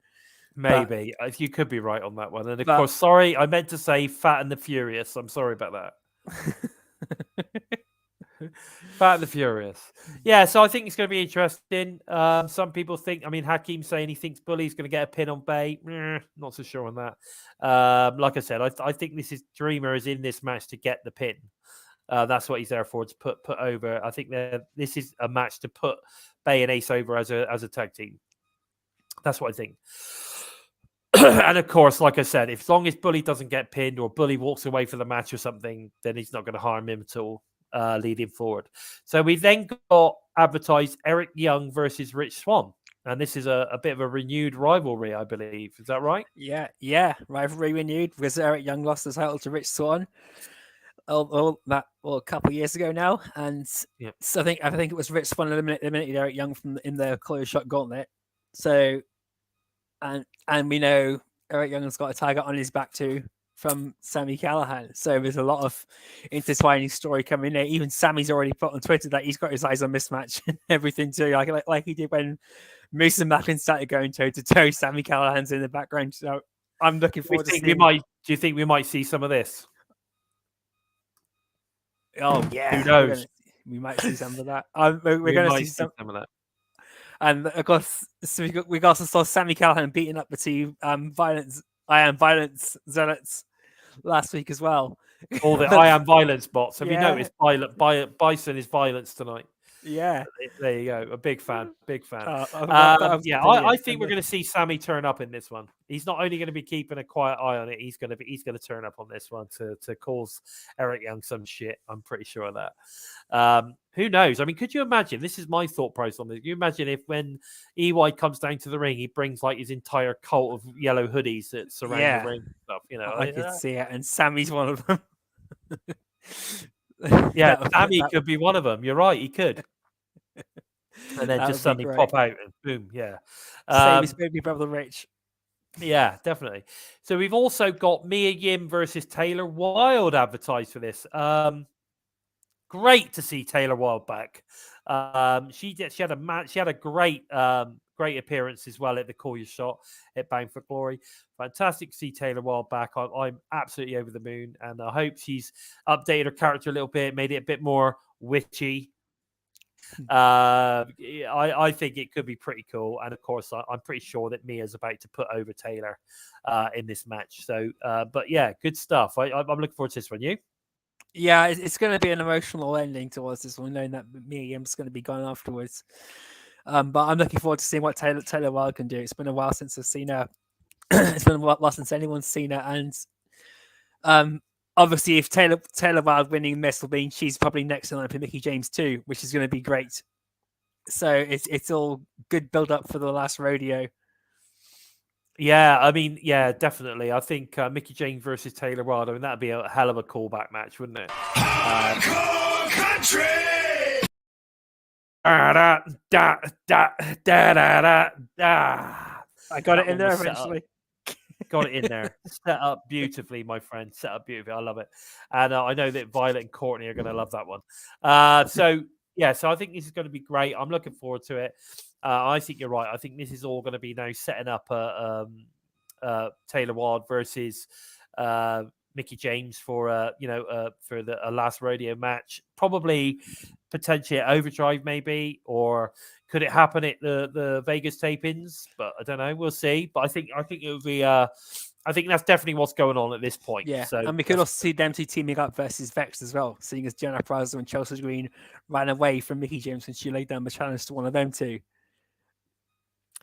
Maybe you could be right on that one. And of course, sorry, I meant to say Fat and the Furious. I'm sorry about that. Fat and the Furious. Yeah, so I think it's going to be interesting. Some people think, Hakeem saying he thinks Bully's going to get a pin on Bay. Not so sure on that. Like I said, I think Dreamer is in this match to get the pin. That's what he's there for, to put over. I think this is a match to put Bay and Ace over as a tag team. That's what I think. And of course, like I said, as long as Bully doesn't get pinned or Bully walks away for the match or something, then he's not going to harm him at all leading forward. So we then got advertised Eric Young versus Rich Swann. And this is a bit of a renewed rivalry, I believe. Is that right? Yeah. Rivalry renewed because Eric Young lost the title to Rich Swann a couple of years ago now. And so I think it was Rich Swann eliminated Eric Young in the closed shot gauntlet. So and we know Eric Young has got a target on his back too from Sami Callihan. So there's a lot of intertwining story coming there. Even Sami's already put on Twitter that he's got his eyes on this match and everything too, like he did when Moose and Macklin started going toe to toe. Sami Callihan's in the background. So I'm looking forward to seeing. Do you think we might see some of this? Oh yeah, who knows? We might see some of that. We're going to see some of that. And of course, so we also saw Sami Callihan beating up the two I Am Violence zealots last week as well. All the I Am Violence bots. Have you Yeah. noticed Bison is violence tonight? Yeah. There you go. A big fan. Big fan. Yeah, I think we're going to see Sami turn up in this one. He's not only going to be keeping a quiet eye on it, he's going to turn up on this one to cause Eric Young some shit. I'm pretty sure of that. Who knows? I mean, could you imagine? This is my thought process on this. Can you imagine if when EY comes down to the ring, he brings like his entire cult of yellow hoodies that surround the ring and stuff? You know, I could see it, and Sammy's one of them. Yeah, Sami could be one of them. You're right, he could. And then just suddenly pop out and boom, yeah. Same as Baby Brother Rich. Yeah, definitely. So we've also got Mia Yim versus Taylor Wilde advertised for this. Great to see Taylor Wilde back. She had a great appearance as well at the Call Your Shot at Bound for Glory. Fantastic to see Taylor Wilde back. I'm absolutely over the moon, and I hope she's updated her character a little bit, made it a bit more witchy. I think it could be pretty cool, and of course, I'm pretty sure that Mia's about to put over Taylor in this match. So, but yeah, good stuff. I'm looking forward to this one. You? Yeah, it's going to be an emotional ending towards this one, knowing that Mia Yim's going to be gone afterwards. But I'm looking forward to seeing what Taylor Wilde can do. It's been a while since I've seen her. It's been a while since anyone's seen her, and obviously, if Taylor Wilde winning this will mean she's probably next in line for Mickie James too, which is going to be great. So it's all good build up for the last rodeo. Yeah, I mean, yeah, definitely. I think Mickie James versus Taylor Wilde. I mean, that'd be a hell of a callback match, wouldn't it? Hardcore country. I got it in there eventually. Got it in there. Set up beautifully, my friend. Set up beautifully. I love it. And I know that Violet and Courtney are going to love that one. So I think this is going to be great. I'm looking forward to it. I think you're right. I think this is all going to be now setting up Taylor Wilde versus Mickie James for the last rodeo match. Probably potentially at Overdrive, maybe, or could it happen at the Vegas tapings? But I don't know. We'll see. But I think it would be. I think that's definitely what's going on at this point. Yeah, so, and we could also see them two teaming up versus Vex as well, seeing as Jenna Prazo and Chelsea Green ran away from Mickie James when she laid down the challenge to one of them two.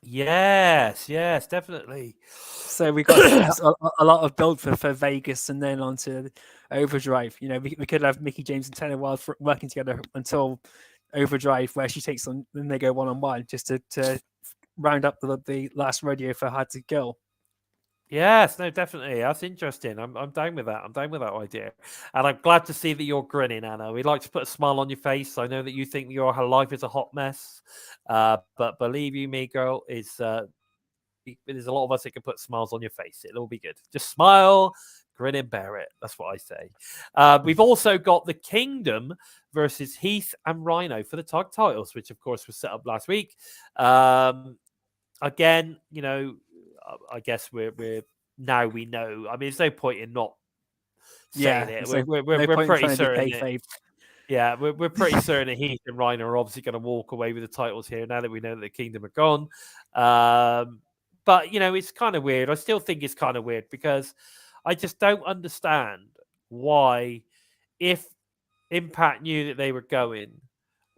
Yes, definitely. So we got a lot of build for Vegas and then on to Overdrive. You know, we could have Mickie James and Taylor Wilde working together until Overdrive, where she takes on, then they go one-on-one just to round up the last rodeo for Hard to Kill. Yes, no, definitely. That's interesting. I'm down with that. I'm down with that idea. And I'm glad to see that you're grinning, Anna. We'd like to put a smile on your face. I know that you think your life is a hot mess. But believe you me, girl, there's a lot of us that can put smiles on your face. It'll all be good. Just smile, grin and bear it. That's what I say. We've also got the Kingdom versus Heath and Rhino for the tag titles, which of course was set up last week. Again, you know, I guess we're now we know. I mean, there's no point in not saying it. We're pretty certain. Yeah, we're pretty certain that Heath and Rhino are obviously going to walk away with the titles here now that we know that the Kingdom are gone. But you know, it's kind of weird. I still think it's kind of weird because I just don't understand why, if Impact knew that they were going,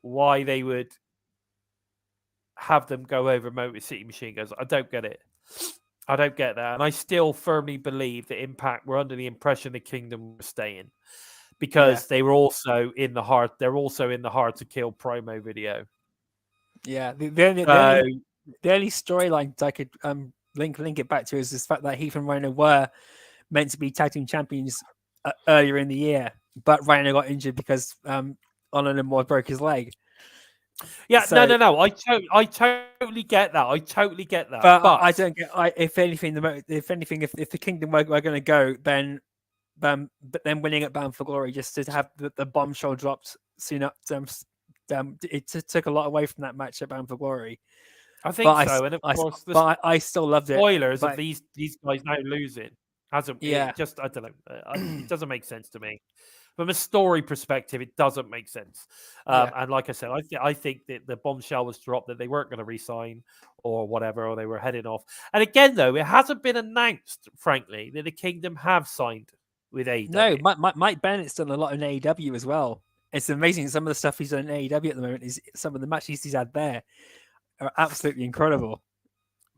why they would have them go over Motor City Machine Guns. I don't get it. I don't get that. And I still firmly believe that Impact were under the impression the Kingdom were staying because they were also in the hard. They're also in the Hard to Kill promo video. Yeah, the only storyline I could link it back to is the fact that Heath and Rhino were meant to be tag team champions earlier in the year, but Rhino got injured because Honor Moore broke his leg. Yeah, so, no. I totally get that. I totally get that. But I don't get. If anything, if the Kingdom were going to go, then winning at Bound for Glory just to have the bombshell dropped soon up. It took a lot away from that match at Bound for Glory. I think so, and of course, I still loved it. Spoilers of these guys now losing hasn't. Yeah, I don't know. It doesn't make sense to me. from a story perspective, it doesn't make sense. And like I said, I think that the bombshell was dropped that they weren't going to re-sign or whatever, or they were heading off. And again, though, it hasn't been announced, frankly, that the Kingdom have signed with AEW. No, Mike Bennett's done a lot in AEW as well. It's amazing. Some of the stuff he's done in AEW at the moment is some of the matches he's had there are absolutely incredible.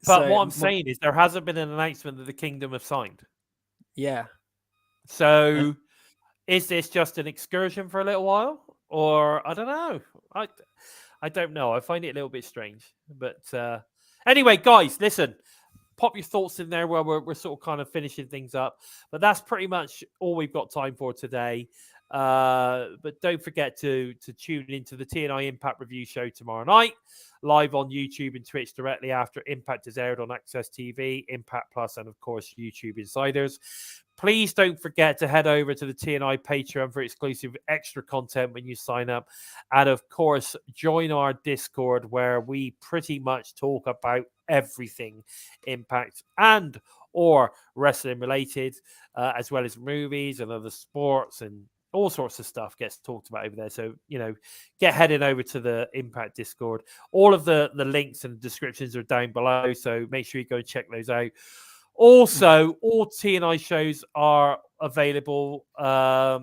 But what I'm saying is there hasn't been an announcement that the Kingdom have signed. Yeah. So is this just an excursion for a little while? Or I don't know. I don't know. I find it a little bit strange. But anyway, guys, listen. Pop your thoughts in there while we're sort of kind of finishing things up. But that's pretty much all we've got time for today. But don't forget to tune into the TNI Impact Review Show tomorrow night, live on YouTube and Twitch directly after Impact is aired on Access TV, Impact Plus, and of course YouTube Insiders. Please don't forget to head over to the TNI Patreon for exclusive extra content when you sign up. And of course, join our Discord where we pretty much talk about everything Impact and or wrestling related, as well as movies and other sports and all sorts of stuff gets talked about over there. So, get heading over to the Impact Discord. All of the links and descriptions are down below. So make sure you go and check those out. Also, all TNI shows are available for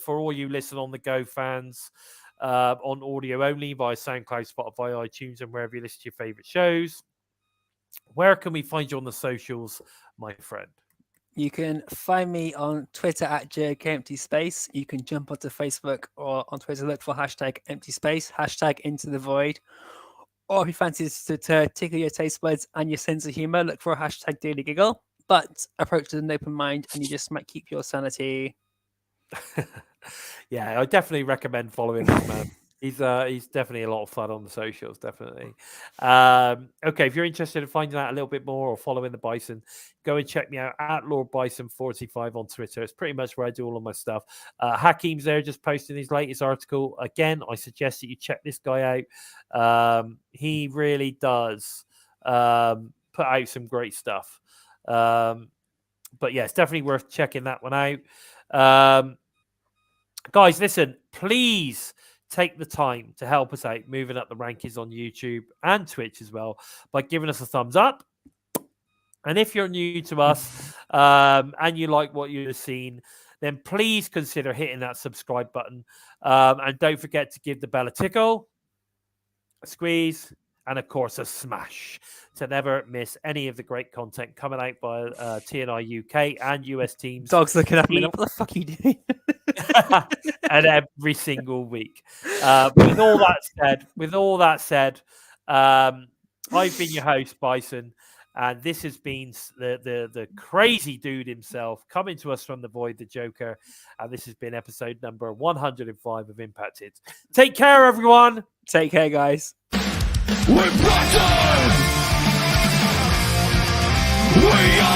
all you listen on the go fans on audio only via SoundCloud, Spotify, iTunes, and wherever you listen to your favorite shows. Where can we find you on the socials, my friend? You can find me on Twitter at @JokerEmptySpace. You can jump onto Facebook or on Twitter, look for #EmptySpace, #IntoTheVoid. Or if you fancy to tickle your taste buds and your sense of humor, look for #DailyGiggle. But approach it with an open mind and you just might keep your sanity. Yeah, I definitely recommend following this man. He's definitely a lot of fun on the socials, definitely. Okay, if you're interested in finding out a little bit more or following the Bison, go and check me out at LordBison45 on Twitter. It's pretty much where I do all of my stuff. Hakeem's there just posting his latest article. Again, I suggest that you check this guy out. He really does put out some great stuff. But yeah, it's definitely worth checking that one out. Guys, listen, please take the time to help us out moving up the rankings on YouTube and Twitch as well by giving us a thumbs up. And if you're new to us and you like what you've seen, then please consider hitting that subscribe button. And don't forget to give the bell a tickle, a squeeze, and of course a smash to never miss any of the great content coming out by TNI UK and US teams. Dog's looking at me. What the fuck are you doing? And every single week. With all that said, I've been your host, Bison, and this has been the crazy dude himself coming to us from the void, the Joker, and this has been episode number 105 of Impacted. Take care, everyone. Take care, guys. We're Bison! We are